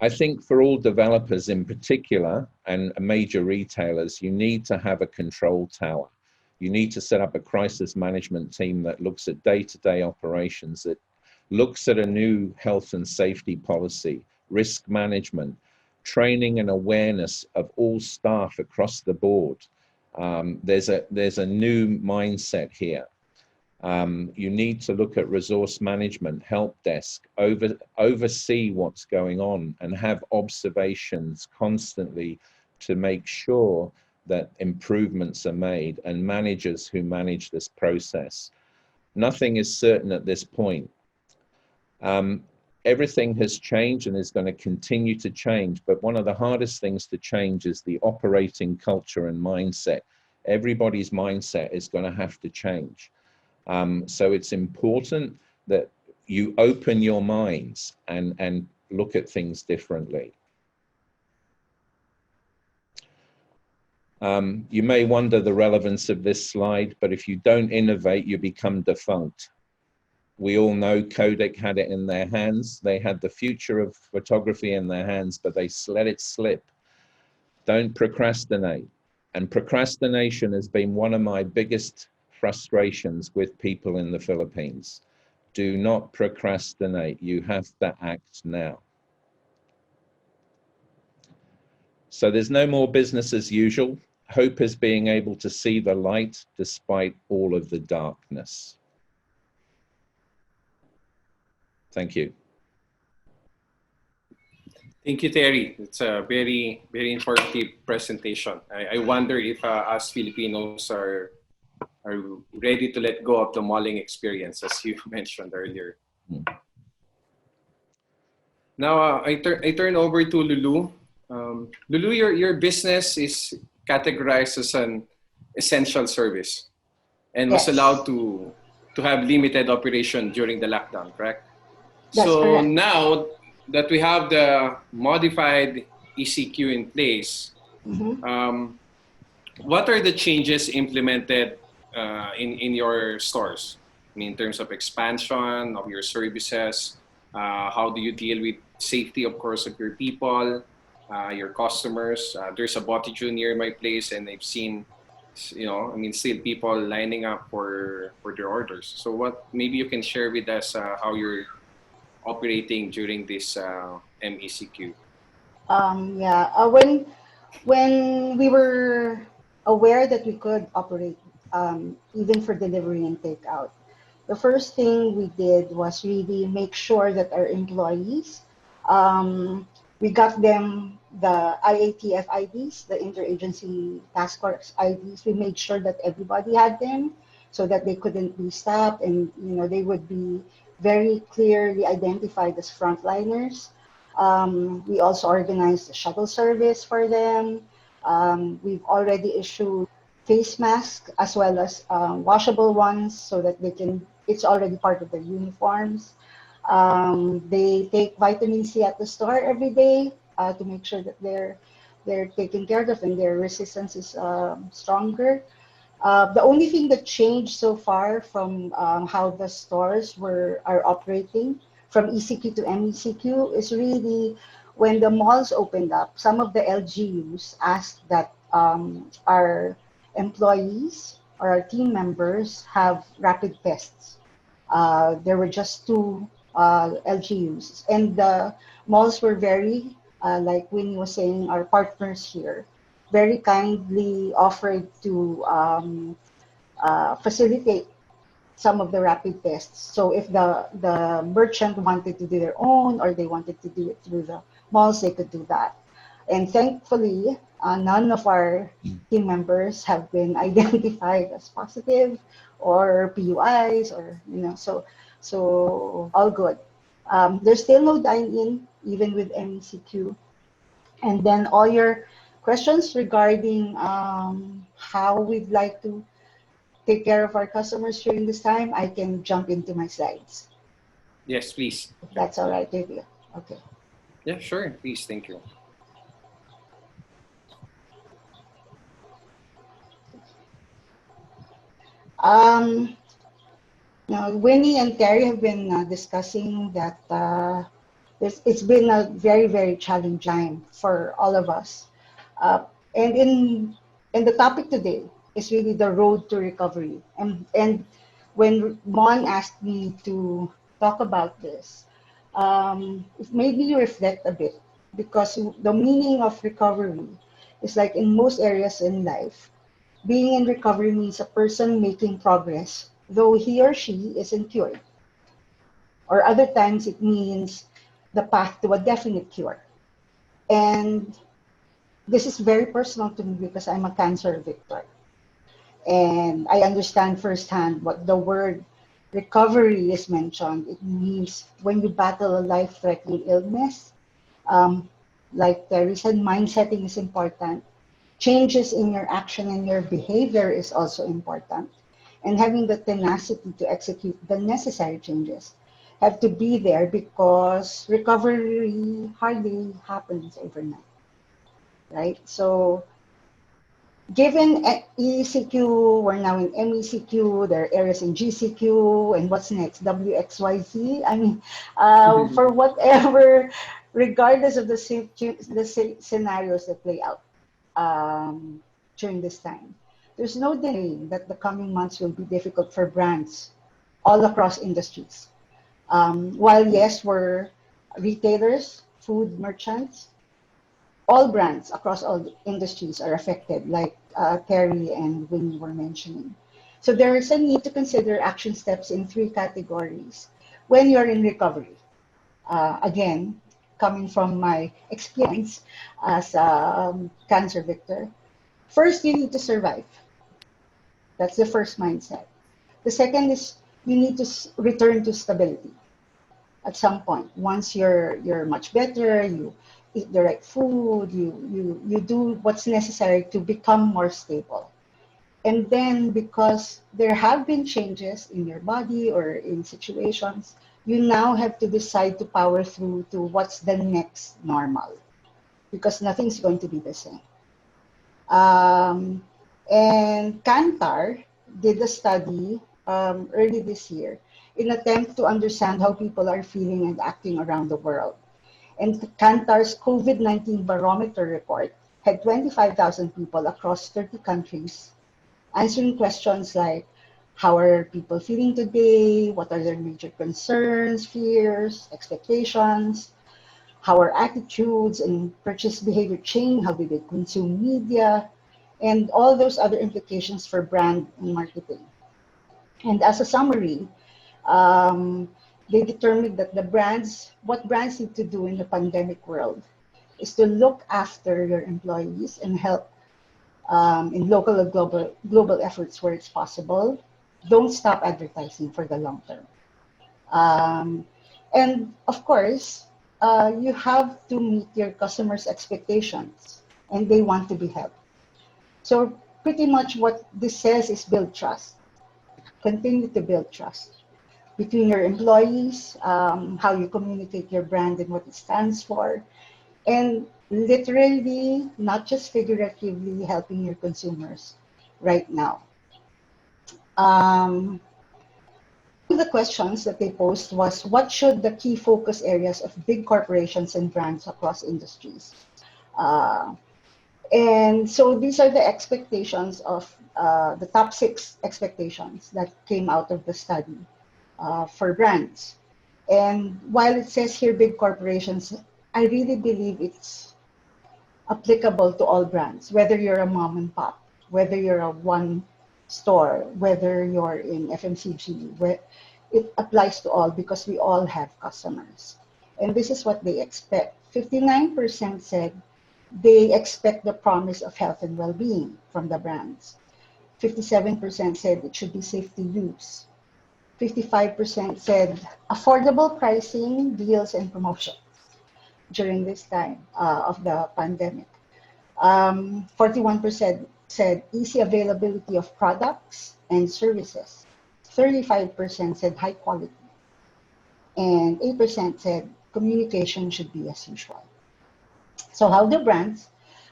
I think for all developers in particular, and major retailers, you need to have a control tower. You need to set up a crisis management team that looks at day-to-day operations, that looks at a new health and safety policy, risk management, training and awareness of all staff across the board. There's a new mindset here. You need to look at resource management, help desk, oversee what's going on, and have observations constantly to make sure that improvements are made, and managers who manage this process. Nothing is certain at this point. Everything has changed and is going to continue to change, but one of the hardest things to change is the operating culture and mindset. Everybody's mindset is going to have to change. So it's important that you open your minds and look at things differently. You may wonder the relevance of this slide, but if you don't innovate, you become defunct. We all know Kodak had it in their hands. They had the future of photography in their hands, but they let it slip. Don't procrastinate. And procrastination has been one of my biggest frustrations with people in the Philippines. Do not procrastinate. You have to act now. So there's no more business as usual. Hope is being able to see the light despite all of the darkness. Thank you. Thank you, Terry. It's a very, very informative presentation. I wonder if us Filipinos are ready to let go of the malling experience, as you mentioned earlier. Now, I turn over to Lulu. Lulu, your business is categorized as an essential service and was Yes, allowed to have limited operation during the lockdown, correct? that's So correct. now that we have the modified ECQ in place, Mhm. what are the changes implemented in your stores? I mean, in terms of expansion of your services, how do you deal with safety, of course, of your people, your customers? There's a Botejyu near my place, and I've seen, I mean, still people lining up for their orders. So, what maybe you can share with us how you're operating during this MECQ? Yeah. When we were aware that we could operate even for delivery and takeout, the first thing we did was really make sure that our employees, um, we got them the IATF IDs, the Interagency Task Force IDs. We made sure that everybody had them so that they couldn't be stopped, and they would be very clearly identified as frontliners. We also organized a shuttle service for them. We've already issued face masks as well as washable ones so that it's already part of their uniforms. They take vitamin C at the store every day to make sure that they're taken care of and their resistance is stronger. The only thing that changed so far from how the stores are operating from ECQ to MECQ is really when the malls opened up. Some of the LGUs asked that our employees or our team members have rapid tests. There were just two LGUs, and the malls were very, like Winnie was saying, our partners here, very kindly offered to facilitate some of the rapid tests. So if the merchant wanted to do their own or they wanted to do it through the malls, they could do that. And thankfully, none of our team members have been identified as positive or PUIs or so all good. There's still no dine-in even with MECQ. And then all your questions regarding how we'd like to take care of our customers during this time, I can jump into my slides. Yes, please. If that's all right with you. Okay. Yeah, sure. Please. Thank you. Now, Winnie and Terry have been discussing that it's been a very, very challenging time for all of us. Uh, and in the topic today is really the road to recovery. And when Mon asked me to talk about this, it made me reflect a bit because the meaning of recovery is like in most areas in life, being in recovery means a person making progress, though he or she isn't cured. Or other times it means the path to a definite cure. And this is very personal to me because I'm a cancer victim. And I understand firsthand what the word recovery is mentioned. It means when you battle a life-threatening illness, um, like Terry said, mind setting is important. Changes in your action and your behavior is also important. And having the tenacity to execute the necessary changes have to be there because recovery hardly happens overnight, right? So given ECQ, we're now in MECQ, there are areas in GCQ, and what's next? WXYZ? I mean, for whatever, regardless of the scenarios that play out during this time, there's no denying that the coming months will be difficult for brands all across industries. While yes, we're retailers, food merchants, all brands across all industries are affected, like Terry and Winnie were mentioning. So there is a need to consider action steps in three categories when you're in recovery. Again, coming from my experience as a cancer victim. First, you need to survive. That's the first mindset. The second is you need to return to stability at some point. Once you're much better, you eat the right food, you do what's necessary to become more stable. And then because there have been changes in your body or in situations, you now have to decide to power through to what's the next normal, because nothing's going to be the same. And Kantar did a study early this year in attempt to understand how people are feeling and acting around the world. And Kantar's COVID-19 barometer report had 25,000 people across 30 countries answering questions like, how are people feeling today? What are their major concerns, fears, expectations? How are attitudes and purchase behavior change? How do they consume media? And all those other implications for brand and marketing. And as a summary, they determined that what brands need to do in the pandemic world is to look after your employees and help in local and global efforts where it's possible. Don't stop advertising for the long term. And of course, you have to meet your customers' expectations, and they want to be helped. So pretty much what this says is build trust. Continue to build trust between your employees, how you communicate your brand and what it stands for, and literally, not just figuratively, helping your consumers right now. The questions that they posed was, what should the key focus areas of big corporations and brands across industries? And so these are the expectations of the top 6 expectations that came out of the study for brands. And while it says here big corporations, I really believe it's applicable to all brands, whether you're a mom and pop, whether you're a one store, whether you're in FMCG, where it applies to all because we all have customers. And this is what they expect. 59% said they expect the promise of health and well-being from the brands. 57% said it should be safe to use. 55% said affordable pricing, deals, and promotions during this time of the pandemic. 41% said easy availability of products and services. 35% said high quality. And 8% said communication should be as usual. So how do brands,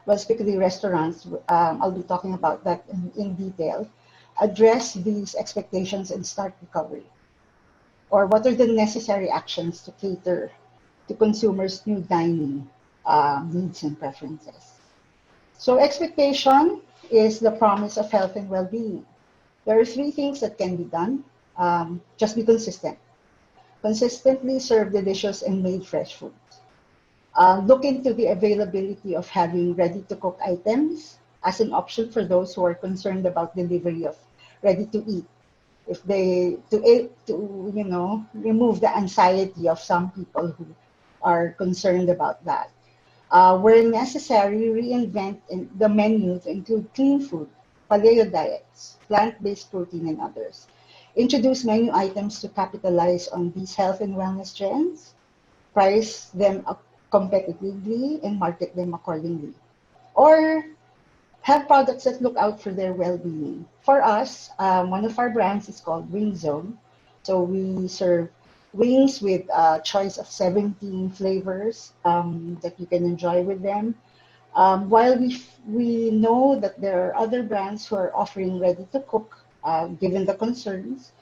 well, specifically restaurants, I'll be talking about that in detail, address these expectations and start recovery? Or what are the necessary actions to cater to consumers' new dining needs and preferences? So expectation is the promise of health and well-being. There are 3 things that can be done. Just be consistent. Consistently serve delicious and made fresh foods. Look into the availability of having ready-to-cook items as an option for those who are concerned about delivery of ready-to-eat. If they to remove the anxiety of some people who are concerned about that. Where necessary, reinvent the menu to include clean food, paleo diets, plant-based protein, and others. Introduce menu items to capitalize on these health and wellness trends, price them competitively, and market them accordingly. Or have products that look out for their well-being. For us, one of our brands is called Wing Zone. So we serve wings with a choice of 17 flavors that you can enjoy with them. While we know that there are other brands who are offering ready-to-cook, given the concerns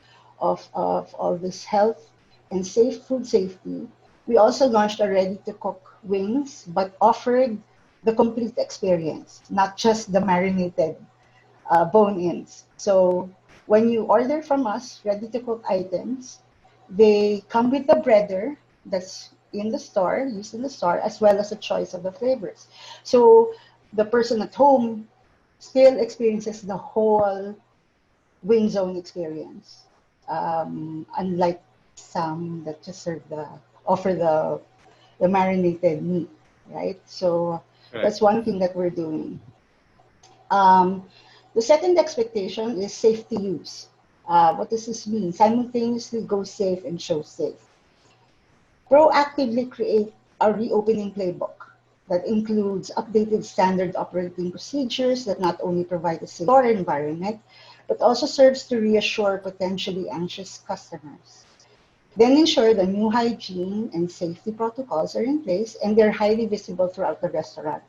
of all this health and safe food safety, we also launched a ready-to-cook wings, but offered the complete experience, not just the marinated bone-ins. So when you order from us ready-to-cook items, they come with the breader that's in the store, used in the store, as well as a choice of the flavors. So the person at home still experiences the whole Wing Zone experience, unlike some that just offer the the marinated meat, right? So that's one thing that we're doing. The second expectation is safety use. What does this mean? Simultaneously go safe and show safe. Proactively create a reopening playbook that includes updated standard operating procedures that not only provide a secure environment, but also serves to reassure potentially anxious customers. Then ensure the new hygiene and safety protocols are in place and they're highly visible throughout the restaurant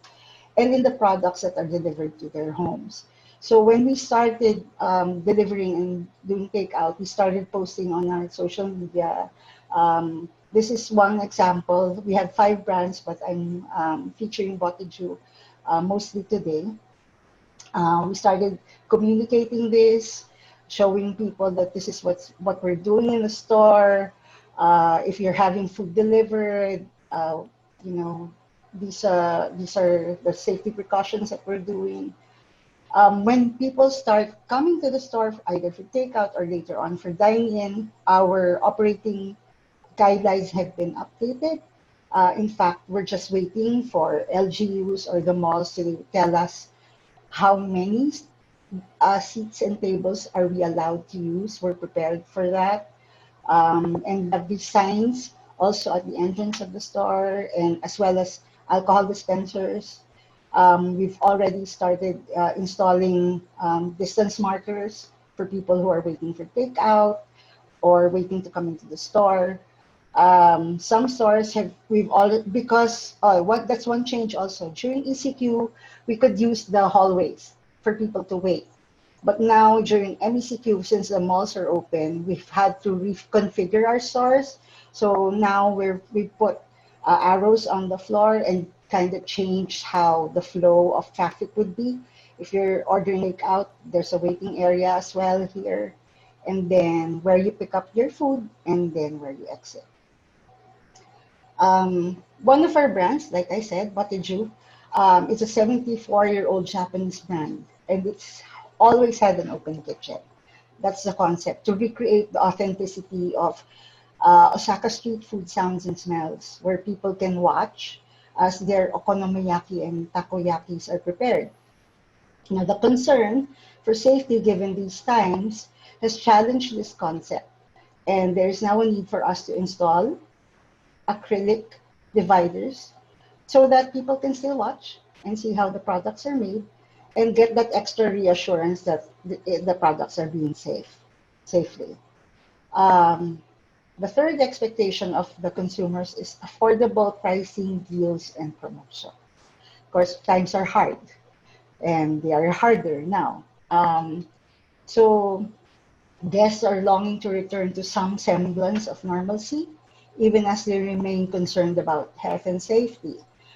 and in the products that are delivered to their homes. So when we started delivering and doing takeout, we started posting on our social media. This is one example. We have 5 brands, but I'm featuring Botejyu mostly today. We started communicating this, showing people that this is what we're doing in the store. If you're having food delivered, you know, these are the safety precautions that we're doing. When people start coming to the store, either for takeout or later on for dine-in, our operating guidelines have been updated. In fact, we're just waiting for LGUs or the malls to tell us how many seats and tables are we allowed to use. We're prepared for that. And have these signs also at the entrance of the store, and as well as alcohol dispensers. We've already started installing distance markers for people who are waiting for takeout or waiting to come into the store. Some stores have, we've all, because that's one change also. During ECQ, we could use the hallways for people to wait. But now during MECQ, since the malls are open, we've had to reconfigure our stores. So now we put arrows on the floor and kind of change how the flow of traffic would be. If you're ordering takeout, there's a waiting area as well here. And then where you pick up your food and then where you exit. One of our brands, like I said, Botejyu, it's a 74-year-old Japanese brand, and it's always had an open kitchen. That's the concept, to recreate the authenticity of Osaka street food sounds and smells, where people can watch as their okonomiyaki and takoyakis are prepared. Now, the concern for safety given these times has challenged this concept, and there's now a need for us to install acrylic dividers so that people can still watch and see how the products are made and get that extra reassurance that the products are being safely. The third expectation of the consumers is affordable pricing, deals, and promotion. Of course, times are hard, and they are harder now. So guests are longing to return to some semblance of normalcy, even as they remain concerned about health and safety.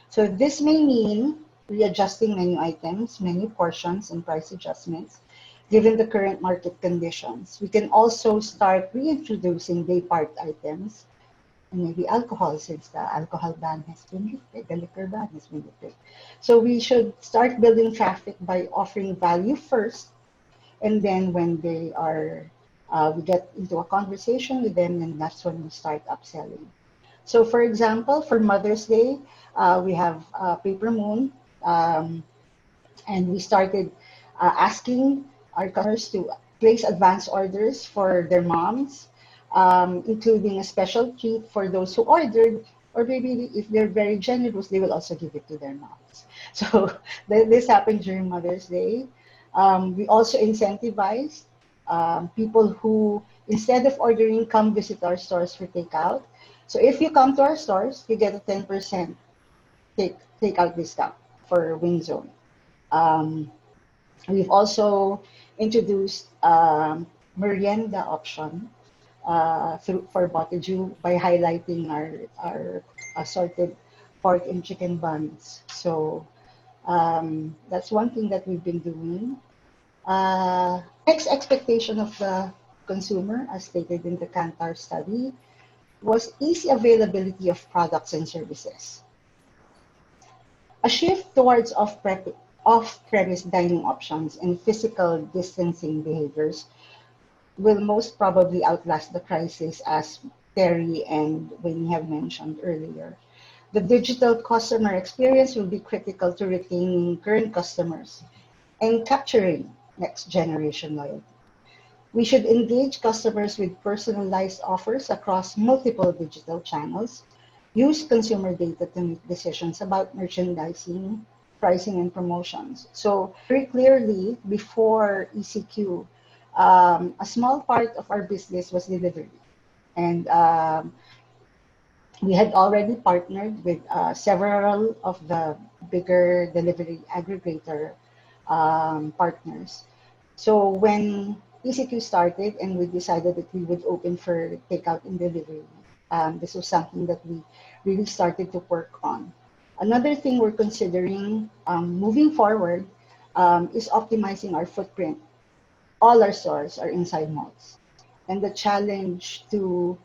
So this may mean readjusting menu items, menu portions, and price adjustments, given the current market conditions. We can also start reintroducing day part items, and maybe alcohol, since the alcohol ban has been lifted, the liquor ban has been lifted. So we should start building traffic by offering value first, and then when they are, we get into a conversation with them, and that's when we start upselling. So for example, for Mother's Day, we have Paper Moon, and we started asking our customers to place advance orders for their moms, including a special treat for those who ordered, or maybe if they're very generous, they will also give it to their moms. So this happened during Mother's Day. We also incentivized people who, instead of ordering, come visit our stores for takeout. So if you come to our stores, you get a 10% takeout discount for Wing Zone. We've also introduced merienda option for Botejyu by highlighting our assorted pork and chicken buns. So that's one thing that we've been doing. Next expectation of the consumer, as stated in the Kantar study, was easy availability of products and services. A shift towards off-premise dining options and physical distancing behaviors will most probably outlast the crisis, as Terry and Winnie have mentioned earlier. The digital customer experience will be critical to retaining current customers and capturing next generation loyalty. We should engage customers with personalized offers across multiple digital channels, use consumer data to make decisions about merchandising, pricing, and promotions. So very clearly, before ECQ, a small part of our business was delivery. And we had already partnered with several of the bigger delivery aggregator partners. So when ECQ started and we decided that we would open for takeout and delivery, this was something that we really started to work on. Another thing we're considering moving forward is optimizing our footprint. All our stores are inside malls. And the challenge to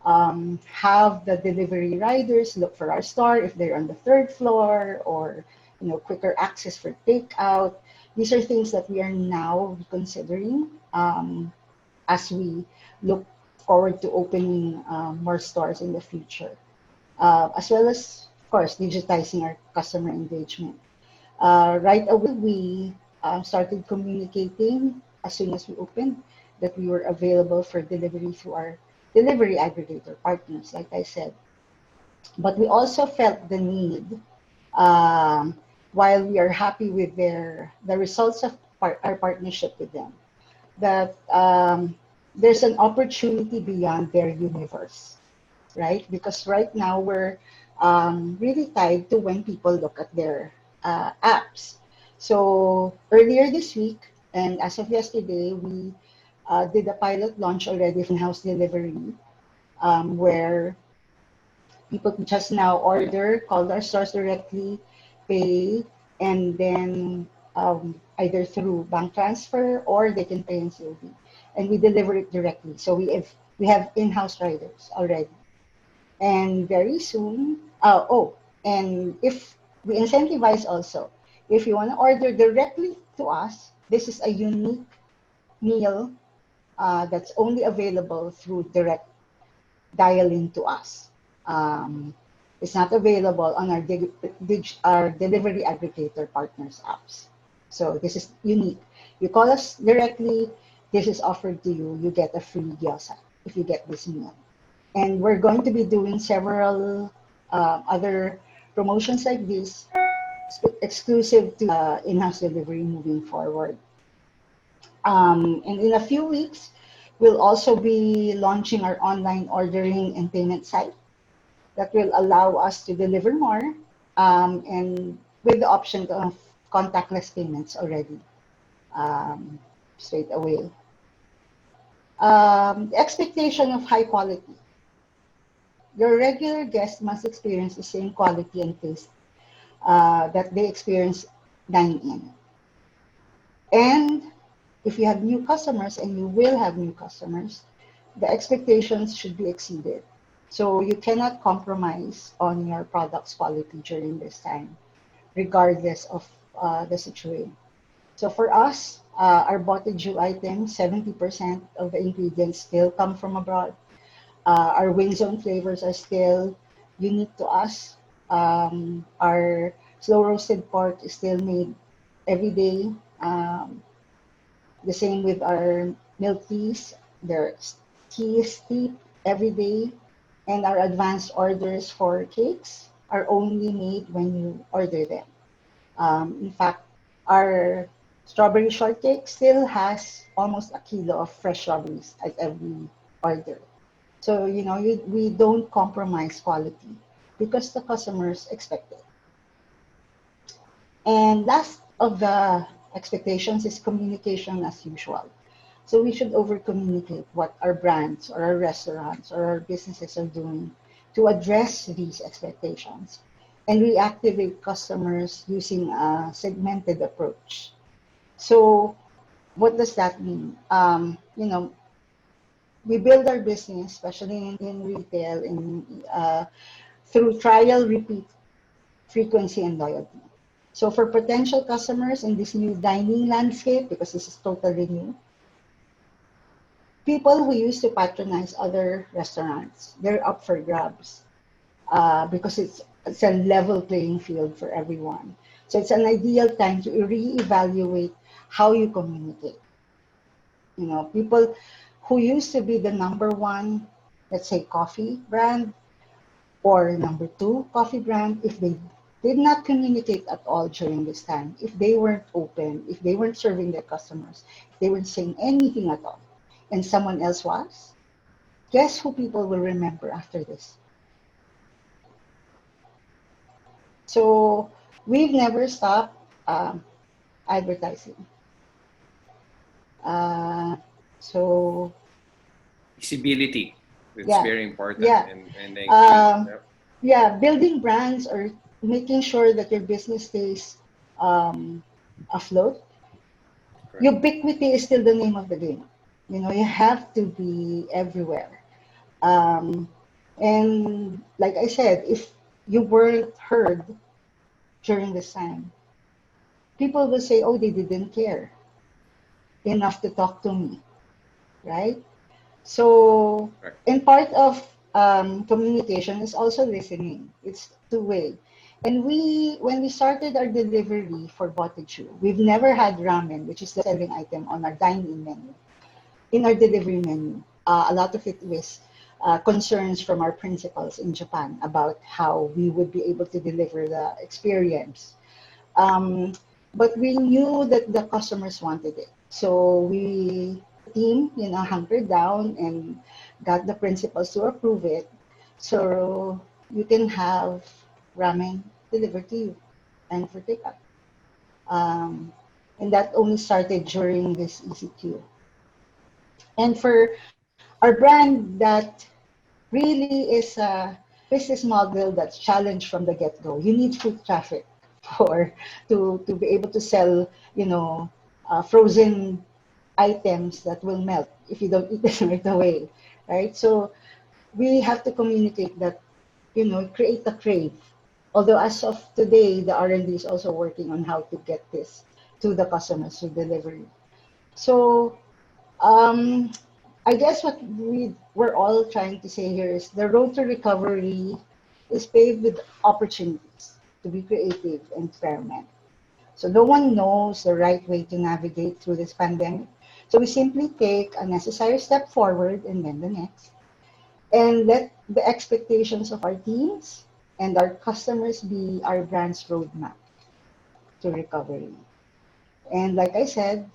have the delivery riders look for our store if they're on the third floor, or quicker access for takeout. These are things that we are now considering as we look forward to opening more stores in the future, as well as, of course, digitizing our customer engagement. Right away, we started communicating as soon as we opened that we were available for delivery through our delivery aggregator partners, like I said. But we also felt the need, while we are happy with the results of our partnership with them, that there's an opportunity beyond their universe, right? Because right now we're really tied to when people look at their apps. So earlier this week, and as of yesterday, we did a pilot launch already of in-house delivery, where people can just now order, call our stores directly, pay, and then either through bank transfer or they can pay in COD. And we deliver it directly. So we have in-house riders already. And very soon, and if we incentivize also, if you want to order directly to us, this is a unique meal that's only available through direct dial-in to us. It's not available on our delivery aggregator partners apps. So this is unique. You call us directly, this is offered to you. You get a free gyoza if you get this meal. And we're going to be doing several other promotions like this, exclusive to in-house delivery moving forward. And in a few weeks, we'll also be launching our online ordering and payment site that will allow us to deliver more, and with the option of contactless payments already straight away. The expectation of high quality. Your regular guests must experience the same quality and taste that they experience dining in. And if you have new customers, and you will have new customers, the expectations should be exceeded. So you cannot compromise on your product's quality during this time, regardless of the situation. So for us, our Botejyu items, 70% of the ingredients still come from abroad. Our wing zone flavors are still unique to us. Our slow roasted pork is still made every day. The same with our milk teas. Their tea is steeped every day. And our advanced orders for cakes are only made when you order them. In fact, our strawberry shortcake still has almost a kilo of fresh strawberries at every order. So, we don't compromise quality because the customers expect it. And last of the expectations is communication as usual. So we should over-communicate what our brands or our restaurants or our businesses are doing to address these expectations and reactivate customers using a segmented approach. So what does that mean? We build our business, especially in retail, through trial, repeat, frequency, and loyalty. So for potential customers in this new dining landscape, because this is totally new, people who used to patronize other restaurants, they're up for grabs. because it's a level playing field for everyone. So it's an ideal time to reevaluate how you communicate. You know, people who used to be the number one, let's say, coffee brand, or number two coffee brand, if they did not communicate at all during this time, if they weren't open, if they weren't serving their customers, if they weren't saying anything at all, and someone else was, guess who people will remember after this? So we've never stopped advertising. Uh, so Visibility. It's yeah, very important. yeah. And I agree. Um, Yep. yeah, building brands or making sure that your business stays um, afloat. Correct. Ubiquity is still the name of the game. You know, you have to be everywhere. Um, and like I said, if you weren't heard during this time, people will say, oh, they didn't care enough to talk to me, right? So, Correct. and part of communication is also listening. It's two-way. And when we started our delivery for Botejyu, we've never had ramen, which is the selling item on our dine-in menu, in our delivery menu. A lot of it was concerns from our principals in Japan about how we would be able to deliver the experience. Um, but we knew that the customers wanted it. So we, team, you know, hunkered down and got the principals to approve it. So you can have ramen delivered to you and for takeout. Um, and that only started during this ECQ. And for our brand, that really is a business model that's challenged from the get-go. You need foot traffic for to be able to sell, you know, frozen items that will melt if you don't eat them right away, right? So we have to communicate that, you know, create a crave. Although as of today, the R&D is also working on how to get this to the customers through delivery. So um, I guess what we're all trying to say here is the road to recovery is paved with opportunities to be creative and experiment. So no one knows the right way to navigate through this pandemic. So we simply take a necessary step forward and then the next, and let the expectations of our teams and our customers be our brand's roadmap to recovery. And like I said,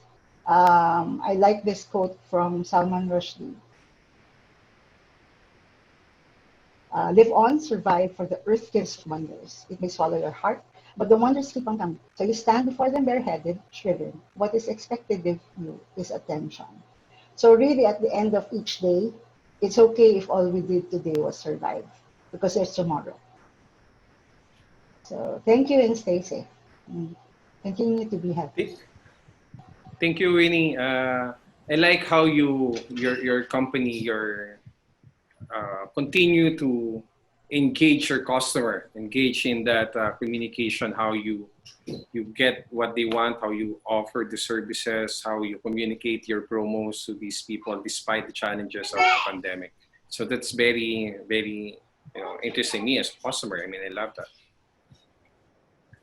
I like this quote from Salman Rushdie. Live on, survive, for the earth gives wonders. It may swallow your heart, but the wonders keep on coming. So you stand before them bareheaded, shriven. What is expected of you is attention. So really, at the end of each day, it's okay if all we did today was survive, because there's tomorrow. So thank you and stay safe. And continue to be happy. Thank you, Winnie. I like how your company continue to engage your customer, engage in that communication, how you get what they want, how you offer the services, how you communicate your promos to these people despite the challenges of the pandemic. So that's very, very, interesting me as a customer. I mean, I love that.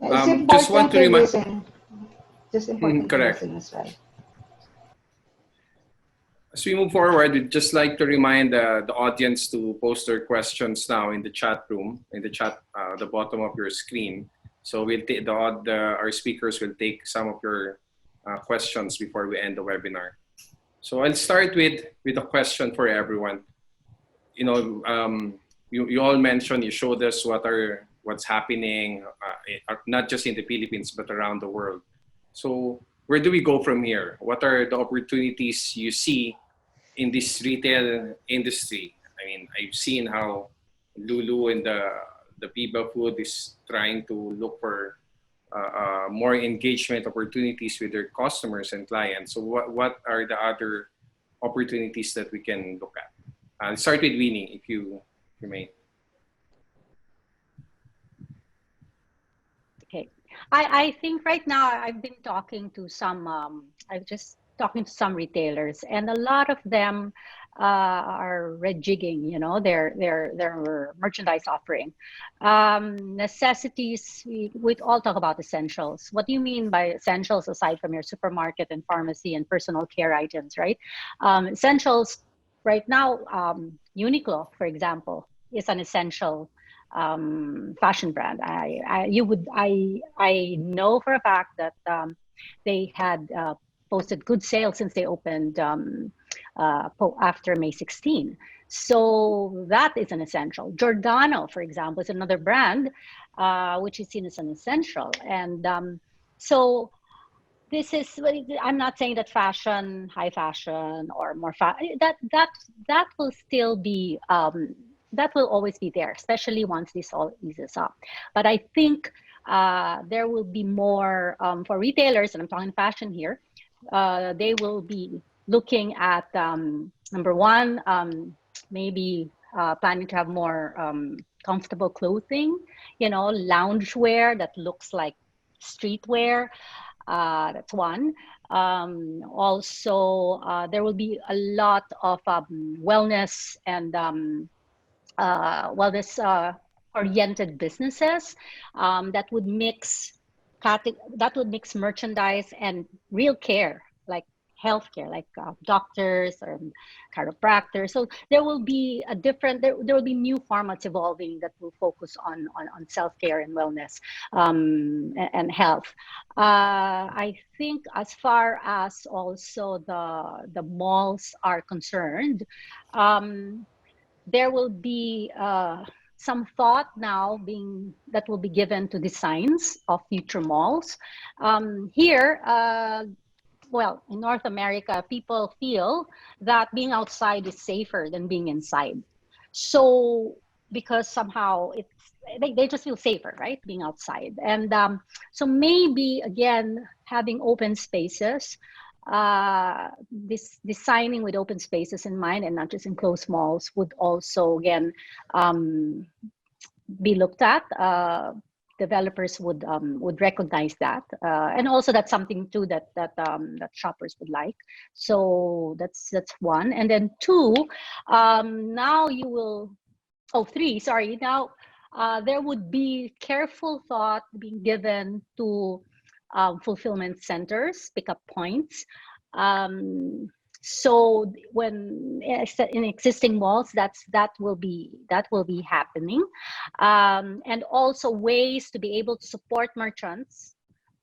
It's Just want important to to remind, listen. Just important to correct. listen as well. As we move forward, we'd just like to remind the audience to post their questions now in the chat room, in the chat, the bottom of your screen. So we'll take our speakers will take some of your questions before we end the webinar. So I'll start with a question for everyone. You know, you all mentioned, you showed us what's happening, not just in the Philippines but around the world. So where do we go from here? What are the opportunities you see in this retail industry? I mean, I've seen how LULU and the Viva food is trying to look for more engagement opportunities with their customers and clients. So what are the other opportunities that we can look at? I'll start with Winnie, if you may. Okay. I think right now I've been talking to some, I've just talking to some retailers, and a lot of them are rejigging, you know, their merchandise offering. Necessities, we all talk about essentials. What do you mean by essentials aside from your supermarket and pharmacy and personal care items, right? Essentials right now, Uniqlo, for example, is an essential fashion brand. I know for a fact that they had posted good sales since they opened after May 16. So that is an essential. Giordano, for example, is another brand which is seen as an essential. And so this is, I'm not saying that fashion, high fashion, or more that will still be that will always be there, especially once this all eases up. But I think there will be more for retailers, and I'm talking fashion here. They will be looking at number one, maybe planning to have more comfortable clothing, you know, loungewear that looks like streetwear. That's one. Also, there will be a lot of wellness and wellness oriented businesses that would mix merchandise and real care, like healthcare, like doctors or chiropractors. So there will be a different, there will be new formats evolving that will focus on self-care and wellness and health. I think as far as also the malls are concerned, there will be some thought now that will be given to designs of future malls. Here, well, in North America, people feel that being outside is safer than being inside. So, because somehow they just feel safer, right? Being outside. And so maybe, again, having open spaces, this designing with open spaces in mind and not just enclosed malls would also, again, be looked at. Developers would recognize that, and also that's something too that shoppers would like. So that's one, and then two. Now you will, three. Sorry. Now there would be careful thought being given to fulfillment centers, pickup points. So when in existing malls, that will be happening, and also ways to be able to support merchants,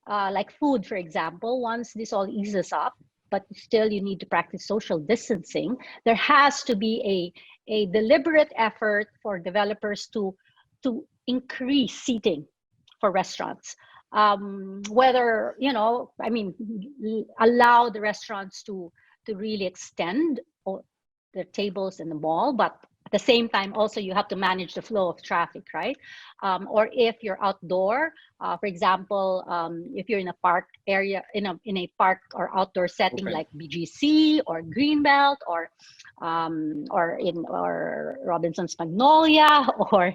like food, for example. Once this all eases up, but still you need to practice social distancing, there has to be a deliberate effort for developers to increase seating for restaurants. Whether, you know, I mean, allow the restaurants to really extend their tables in the mall, but at the same time also you have to manage the flow of traffic, right? Or if you're outdoor, for example, if you're in a park area, in a park or outdoor setting, okay, like BGC or Greenbelt or Robinson's Magnolia, or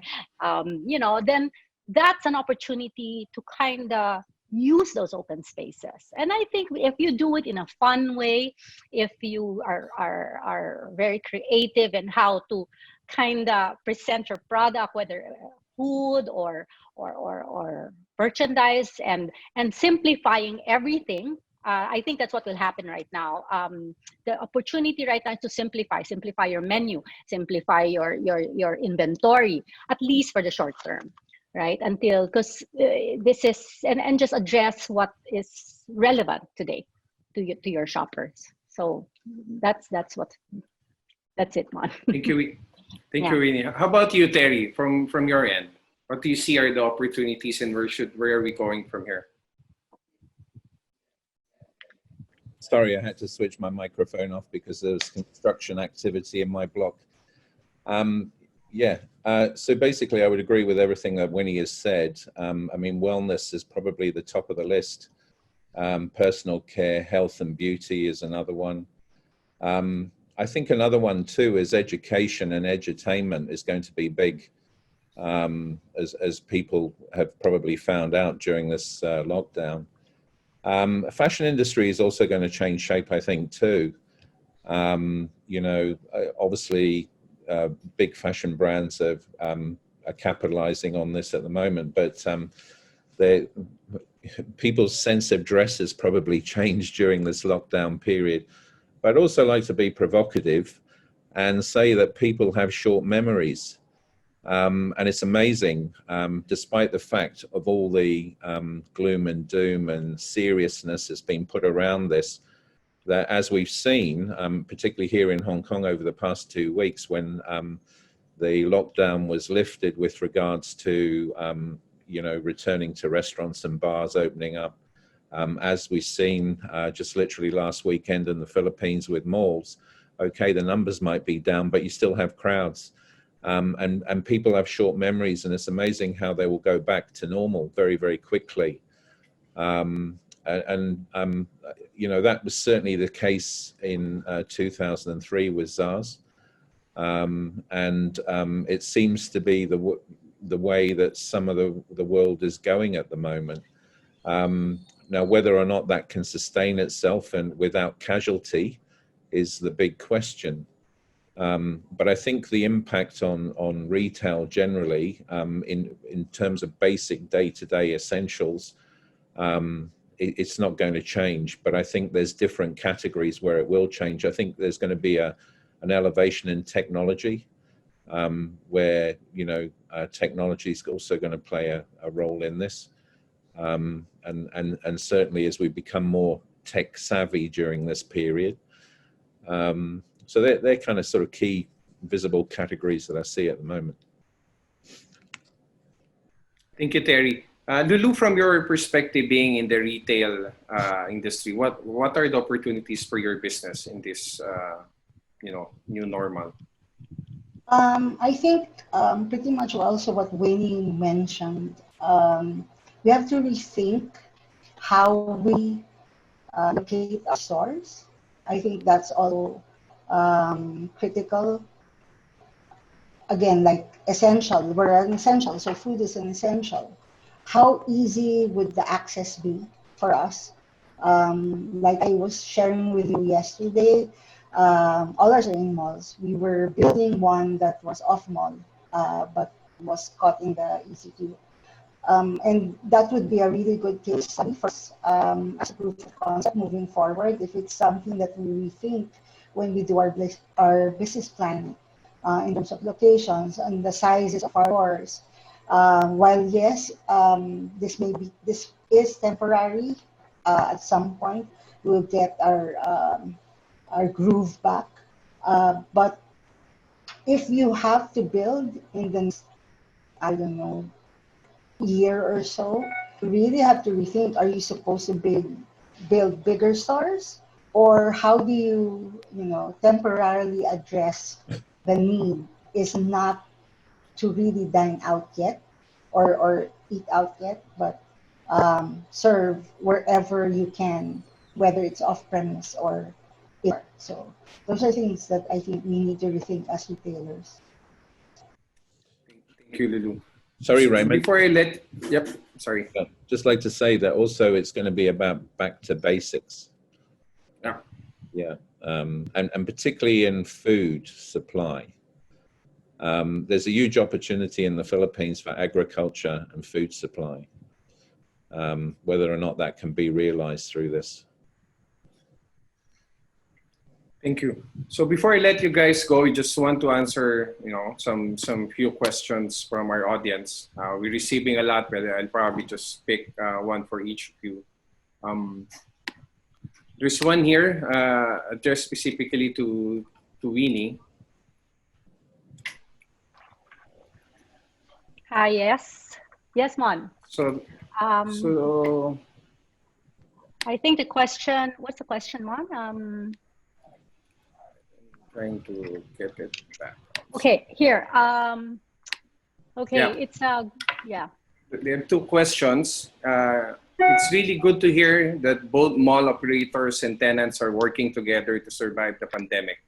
you know, then that's an opportunity to kind of use those open spaces. And I think if you do it in a fun way, if you are very creative in how to kind of present your product, whether food or merchandise, and simplifying everything, I think that's what will happen right now. The opportunity right now is to simplify your menu, simplify your inventory, at least for the short term. Right, until, because this is, and just address what is relevant today to your shoppers. So that's it, Mon. Thank you, Winnie. How about you, Terry? From your end, what do you see are the opportunities, and where are we going from here? Sorry, I had to switch my microphone off because there was construction activity in my block. So basically I would agree with everything that Winnie has said. I mean, wellness is probably the top of the list. Personal care, health and beauty is another one. I think another one too is education and edutainment is going to be big, as people have probably found out during this lockdown. Fashion industry is also going to change shape, I think, too. You know, obviously, big fashion brands are capitalizing on this at the moment, but people's sense of dress has probably changed during this lockdown period. But I'd also like to be provocative and say that people have short memories. And it's amazing, despite the fact of all the gloom and doom and seriousness that's been put around this, that as we've seen, particularly here in Hong Kong over the past 2 weeks, when the lockdown was lifted with regards to, you know, returning to restaurants and bars opening up, as we've seen just literally last weekend in the Philippines with malls, okay, the numbers might be down, but you still have crowds. And people have short memories, and it's amazing how they will go back to normal very, very quickly. You know, that was certainly the case in 2003 with SARS. It seems to be the way that some of the world is going at the moment. Now, whether or not that can sustain itself and without casualty is the big question. But I think the impact on retail generally, in terms of basic day-to-day essentials, it's not going to change. But I think there's different categories where it will change. I think there's going to be an elevation in technology, where, you know, technology is also going to play a role in this. And certainly as we become more tech savvy during this period. So they're kind of sort of key visible categories that I see at the moment. Thank you, Terry. Lulu, from your perspective, being in the retail industry, what are the opportunities for your business in this, you know, new normal? I think pretty much also what Winnie mentioned. We have to rethink how we locate our stores. I think that's all critical. Again, like essential, we're an essential, so food is an essential. How easy would the access be for us? Like I was sharing with you yesterday, all ours are in malls. We were building one that was off mall, but was caught in the ECQ. And that would be a really good case study for us as a proof of concept moving forward, if it's something that we rethink when we do our business planning in terms of locations and the sizes of our stores. While yes, this is temporary. At some point, we'll get our groove back. But if you have to build in the next, I don't know, year or so, you really have to rethink, are you supposed to build bigger stores? Or how do you temporarily address the need is not to really dine out yet or eat out yet, but serve wherever you can, whether it's off premise or in. So those are things that I think we need to rethink as retailers. Thank you, Lulu. Sorry, Raymond. Before I let, yep, sorry. Just like to say that also it's going to be about back to basics. Yeah. Yeah. And particularly in food supply. There's a huge opportunity in the Philippines for agriculture and food supply, whether or not that can be realized through this. Thank you. So before I let you guys go, we just want to answer, some few questions from our audience. We're receiving a lot, but I'll probably just pick one for each of you. There's one here addressed specifically to Winnie. Yes, Mon. So I think the question. What's the question, Mon? Trying to get it back. Okay, here. Okay, Yeah. it's yeah. There are two questions. It's really good to hear that both mall operators and tenants are working together to survive the pandemic.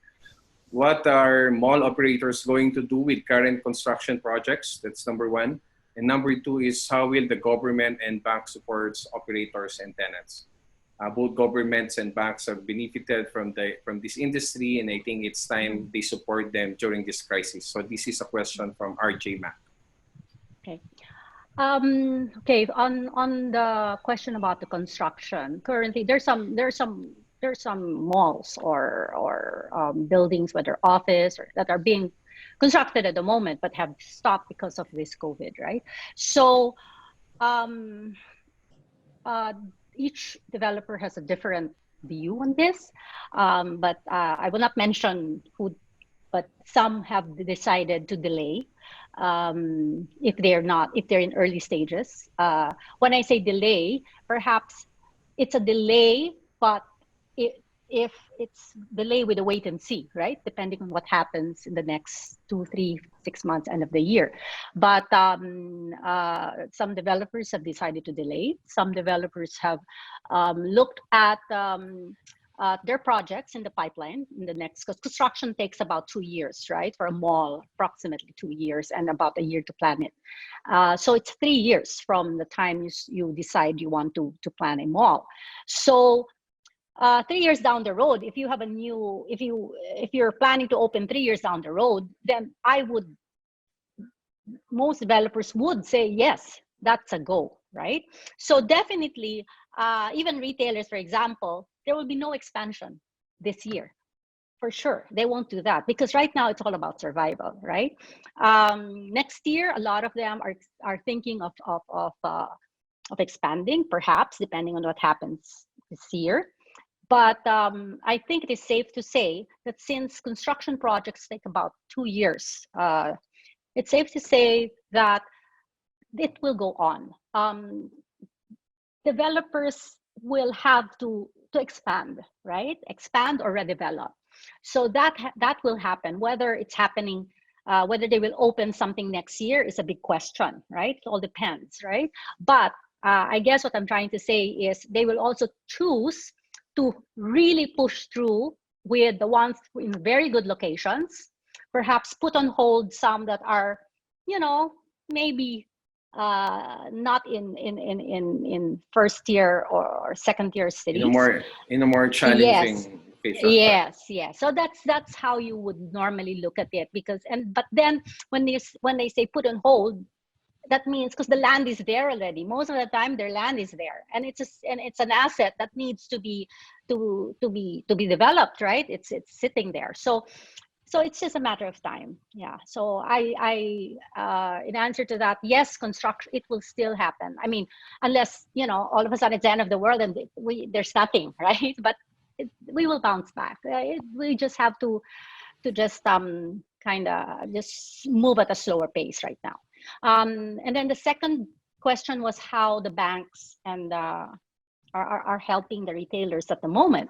What are mall operators going to do with current construction projects? That's number one. And number two is, how will the government and bank support operators and tenants? Both governments and banks have benefited from this industry, and I think it's time they support them during this crisis. So this is a question from RJ Mac. Okay. Okay. On the question about the construction, currently there's some malls or buildings, whether office or that are being constructed at the moment, but have stopped because of this COVID, right? So each developer has a different view on this, but I will not mention who, but some have decided to delay if they're in early stages. When I say delay, perhaps it's a delay, but if it's delay with a wait and see, right? Depending on what happens in the next 2, 3, 6 months, end of the year. But some developers have decided to delay. Some developers have looked at their projects in the pipeline in the next, because construction takes about 2 years, right? For a mall, approximately 2 years, and about a year to plan it. So it's 3 years from the time you decide you want to plan a mall. So 3 years down the road, if you have if you're planning to open 3 years down the road, then most developers would say yes, that's a go, right? So definitely, even retailers, for example, there will be no expansion this year, for sure. They won't do that because right now it's all about survival, right? Next year, a lot of them are thinking of expanding, perhaps depending on what happens this year. But I think it is safe to say that since construction projects take about 2 years, it's safe to say that it will go on. Developers will have to expand, right? Expand or redevelop. So that will happen. Whether it's happening, whether they will open something next year is a big question, right? It all depends, right? But I guess what I'm trying to say is they will also choose to really push through with the ones in very good locations, perhaps put on hold some that are, maybe not in first tier or second tier cities. In a more challenging phase. Yes. So that's how you would normally look at it, but then when they say put on hold, that means because the land is there already. Most of the time, their land is there, and it's an asset that needs to be developed, right? It's sitting there. So it's just a matter of time. Yeah. So I in answer to that, yes, construction, it will still happen. I mean, unless all of a sudden it's the end of the world and there's nothing, right? But we will bounce back. We just have to just kind of just move at a slower pace right now. And then the second question was how the banks and are helping the retailers at the moment.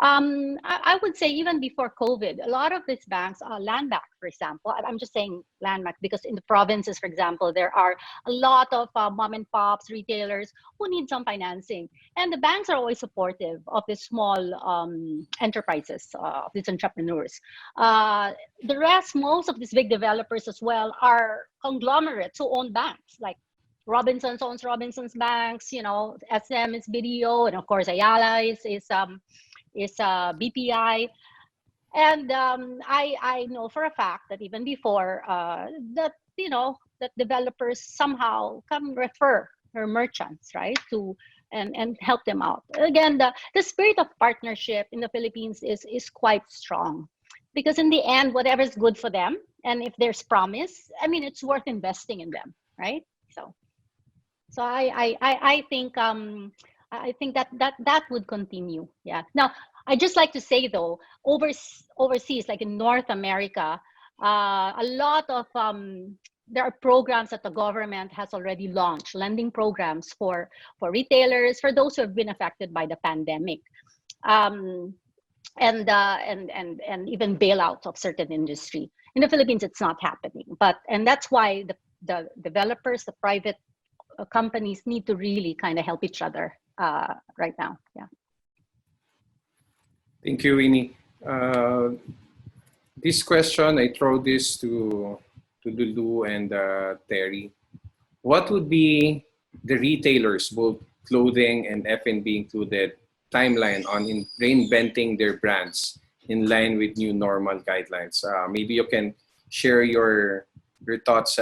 I would say even before COVID, a lot of these banks, land bank, for example, I'm just saying land bank because in the provinces, for example, there are a lot of mom and pops retailers who need some financing. And the banks are always supportive of the small enterprises, of these entrepreneurs. The rest, most of these big developers as well are conglomerates who own banks, like Robinsons owns Robinsons Banks, SM is BDO, and of course Ayala is BPI. And I know for a fact that even before that developers somehow come refer their merchants, right, to and help them out. Again, the spirit of partnership in the Philippines is quite strong, because in the end, whatever is good for them, and if there's promise, I mean, it's worth investing in them, right? So I think that would continue. Yeah. Now, I just like to say though, overseas, like in North America, a lot of there are programs that the government has already launched, lending programs for retailers, for those who have been affected by the pandemic, and even bailouts of certain industry. In the Philippines, it's not happening, and that's why the developers, the private companies need to really kind of help each other right now. Yeah. Thank you, Winnie. This question, I throw this to Lulu and Terry. What would be the retailers, both clothing and F&B included, timeline on reinventing their brands in line with new normal guidelines. Maybe you can share your thoughts.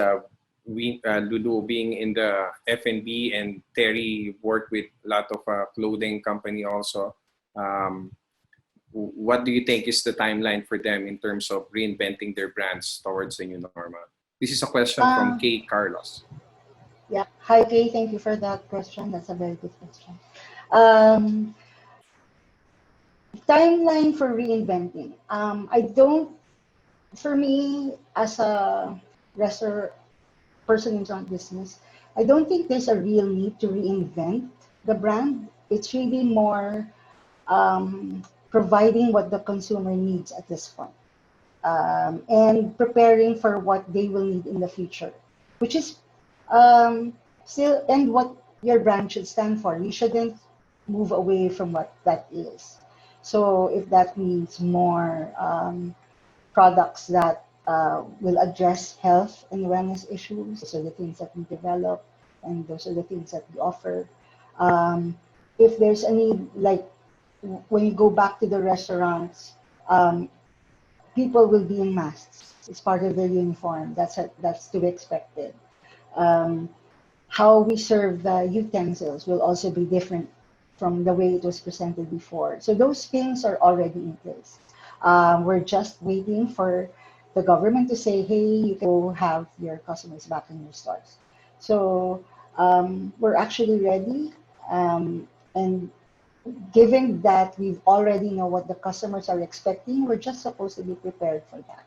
Lulu being in the F&B and Terry worked with a lot of clothing company also. What do you think is the timeline for them in terms of reinventing their brands towards the new normal? This is a question from Kay Carlos. Yeah. Hi, Kay. Thank you for that question. That's a very good question. Um, Timeline for reinventing. For me, as a restaurant person in front business, I don't think there's a real need to reinvent the brand. It's really more providing what the consumer needs at this point, and preparing for what they will need in the future, which is still and what your brand should stand for. You shouldn't move away from what that is. So if that means more products that will address health and wellness issues, those are the things that we develop, and those are the things that we offer. If there's any, like when you go back to the restaurants, people will be in masks. It's part of their uniform. That's to be expected. How we serve the utensils will also be different from the way it was presented before. So those things are already in place. We're just waiting for the government to say, hey, you can go have your customers back in your stores. So we're actually ready. And given that we already know what the customers are expecting, we're just supposed to be prepared for that.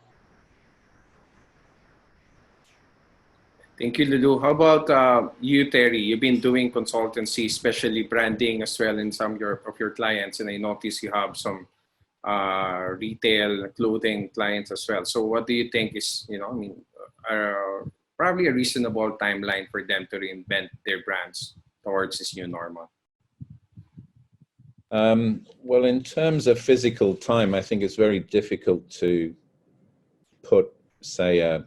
Thank you, Lulu. How about you, Terry? You've been doing consultancy, especially branding as well in some of your clients, and I notice you have some retail clothing clients as well. So what do you think is, probably a reasonable timeline for them to reinvent their brands towards this new normal? Well, in terms of physical time, I think it's very difficult to put, say, a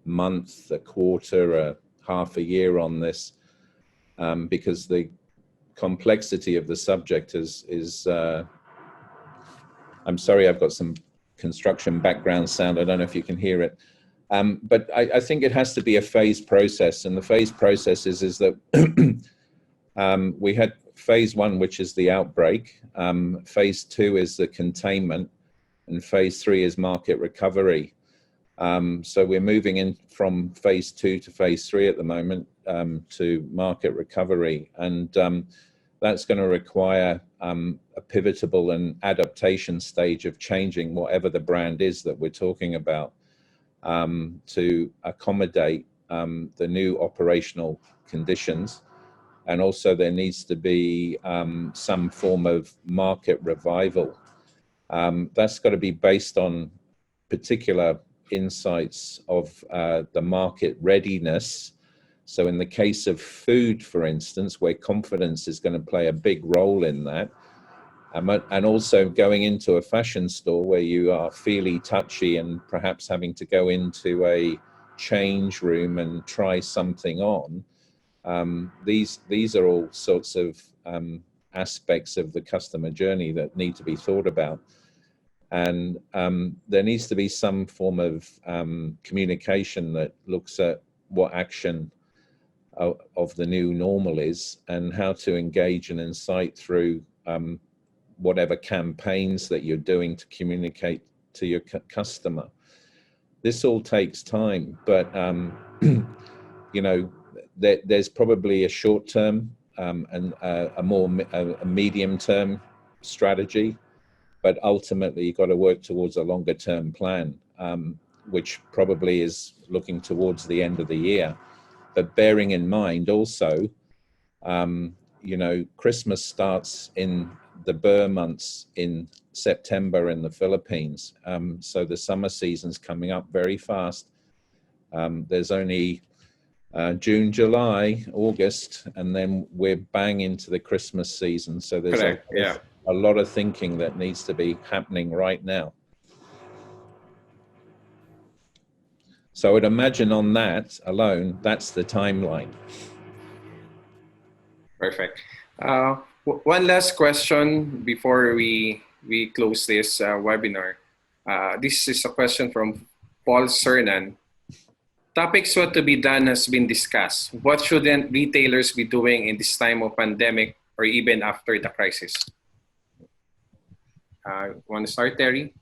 month, a quarter, a half a year on this, because the complexity of the subject is I'm sorry, I've got some construction background sound. I don't know if you can hear it. But I think it has to be a phased process. And the phased process is that we had phase one, which is the outbreak. Phase two is the containment. And phase three is market recovery. So we're moving in from phase two to phase three at the moment, to market recovery. And that's going to require a pivotable and adaptation stage of changing whatever the brand is that we're talking about, to accommodate the new operational conditions. And also there needs to be some form of market revival. That's got to be based on particular insights of the market readiness. So in the case of food, for instance, where confidence is going to play a big role in that, and also going into a fashion store where you are feely touchy and perhaps having to go into a change room and try something on. These are all sorts of aspects of the customer journey that need to be thought about. And there needs to be some form of communication that looks at what action of the new normal is and how to engage and incite through whatever campaigns that you're doing to communicate to your customer. This all takes time, but there's probably a short term and a medium term strategy. But ultimately, you've got to work towards a longer term plan, which probably is looking towards the end of the year. But bearing in mind also, Christmas starts in the Burr months in September in the Philippines. So the summer season's coming up very fast. There's only June, July, August, and then we're bang into the Christmas season. So there's a lot of thinking that needs to be happening right now. So I would imagine on that alone, that's the timeline. Perfect. One last question before we close this webinar. This is a question from Paul Cernan. Topics what to be done has been discussed. What shouldn't retailers be doing in this time of pandemic or even after the crisis? Want to start, Terry?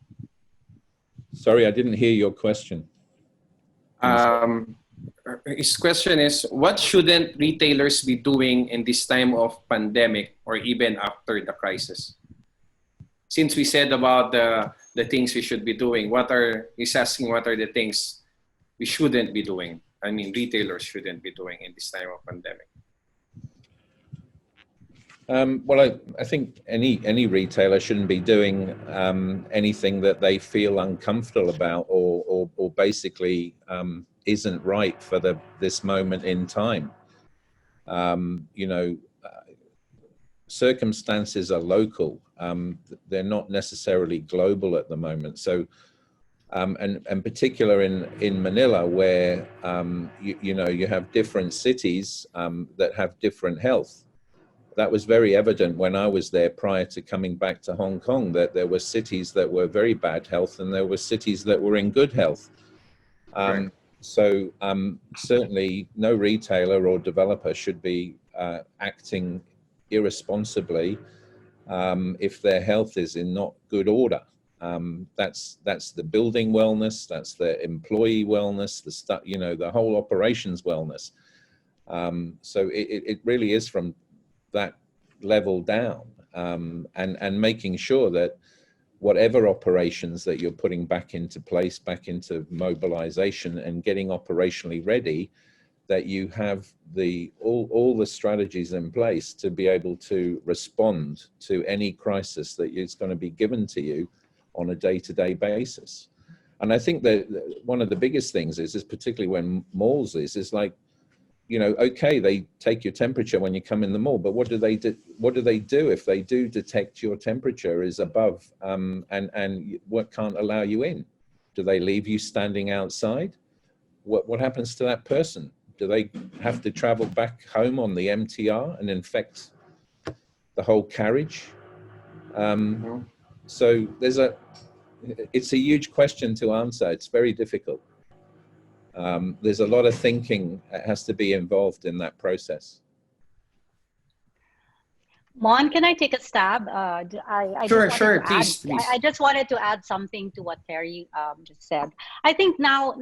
Sorry, I didn't hear your question. His question is, what shouldn't retailers be doing in this time of pandemic or even after the crisis? Since we said about the things we should be doing, he's asking what are the things we shouldn't be doing? I mean, retailers shouldn't be doing in this time of pandemic. Well, I think any retailer shouldn't be doing anything that they feel uncomfortable about or basically isn't right for this moment in time. You know, circumstances are local. They're not necessarily global at the moment. So, and particular in Manila, where you know you have different cities that have different health. That was very evident when I was there prior to coming back to Hong Kong, that there were cities that were very bad health and there were cities that were in good health. Right. So certainly no retailer or developer should be acting irresponsibly if their health is in not good order. That's the building wellness, that's the employee wellness, the whole operations wellness. So it really is from that level down, and making sure that whatever operations that you're putting back into place, back into mobilization and getting operationally ready, that you have all the strategies in place to be able to respond to any crisis that is going to be given to you on a day-to-day basis. And I think that one of the biggest things is particularly when malls is like, you know, okay, they take your temperature when you come in the mall, but what do they do? What do they do if they do detect your temperature is above and what can't allow you in? Do they leave you standing outside? What happens to that person? Do they have to travel back home on the MTR and infect the whole carriage? So it's a huge question to answer. It's very difficult. There's a lot of thinking that has to be involved in that process. Mon, can I take a stab? Sure, please. I just wanted to add something to what Terry just said. I think now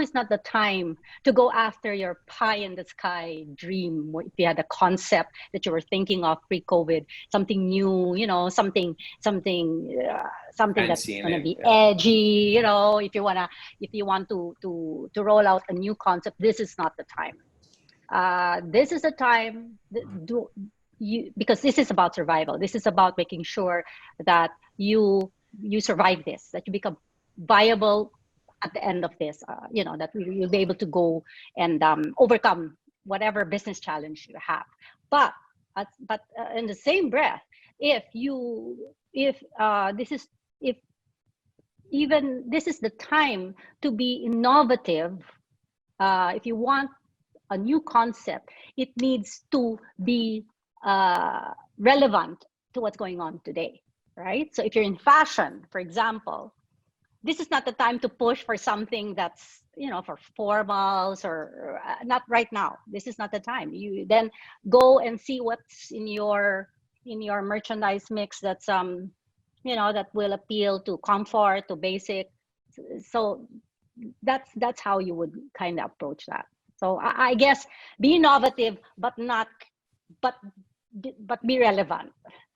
is not the time to go after your pie in the sky dream. If you had a concept that you were thinking of pre-COVID, something new, you know, something that's going to be edgy, you know. If you want to roll out a new concept, this is not the time. This is a time because this is about survival. This is about making sure that you survive this, that you become viable at the end of this. You know, that you'll be able to go and overcome whatever business challenge you have. But in the same breath, if this is the time to be innovative, if you want a new concept, it needs to be relevant to what's going on today, right? So if you're in fashion, for example, this is not the time to push for something that's, you know, for formals or not right now. This is not the time. You then go and see what's in your merchandise mix that's you know, that will appeal to comfort, to basic. So that's how you would kind of approach that. So I guess be innovative, but be relevant.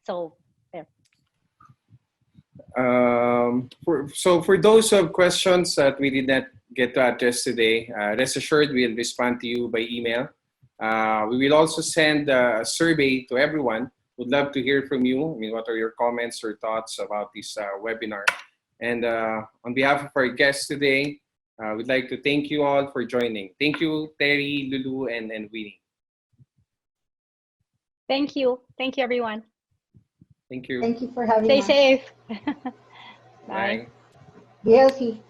So yeah. For those who have questions that we did not get to address today, rest assured we'll respond to you by email. We will also send a survey to everyone. Would love to hear from you. I mean, what are your comments or thoughts about this webinar? And on behalf of our guests today, we'd like to thank you all for joining. Thank you, Terry, Lulu, and Winnie. Thank you. Thank you, everyone. Thank you. Thank you for having Stay us. safe. Bye. Bye. Be healthy.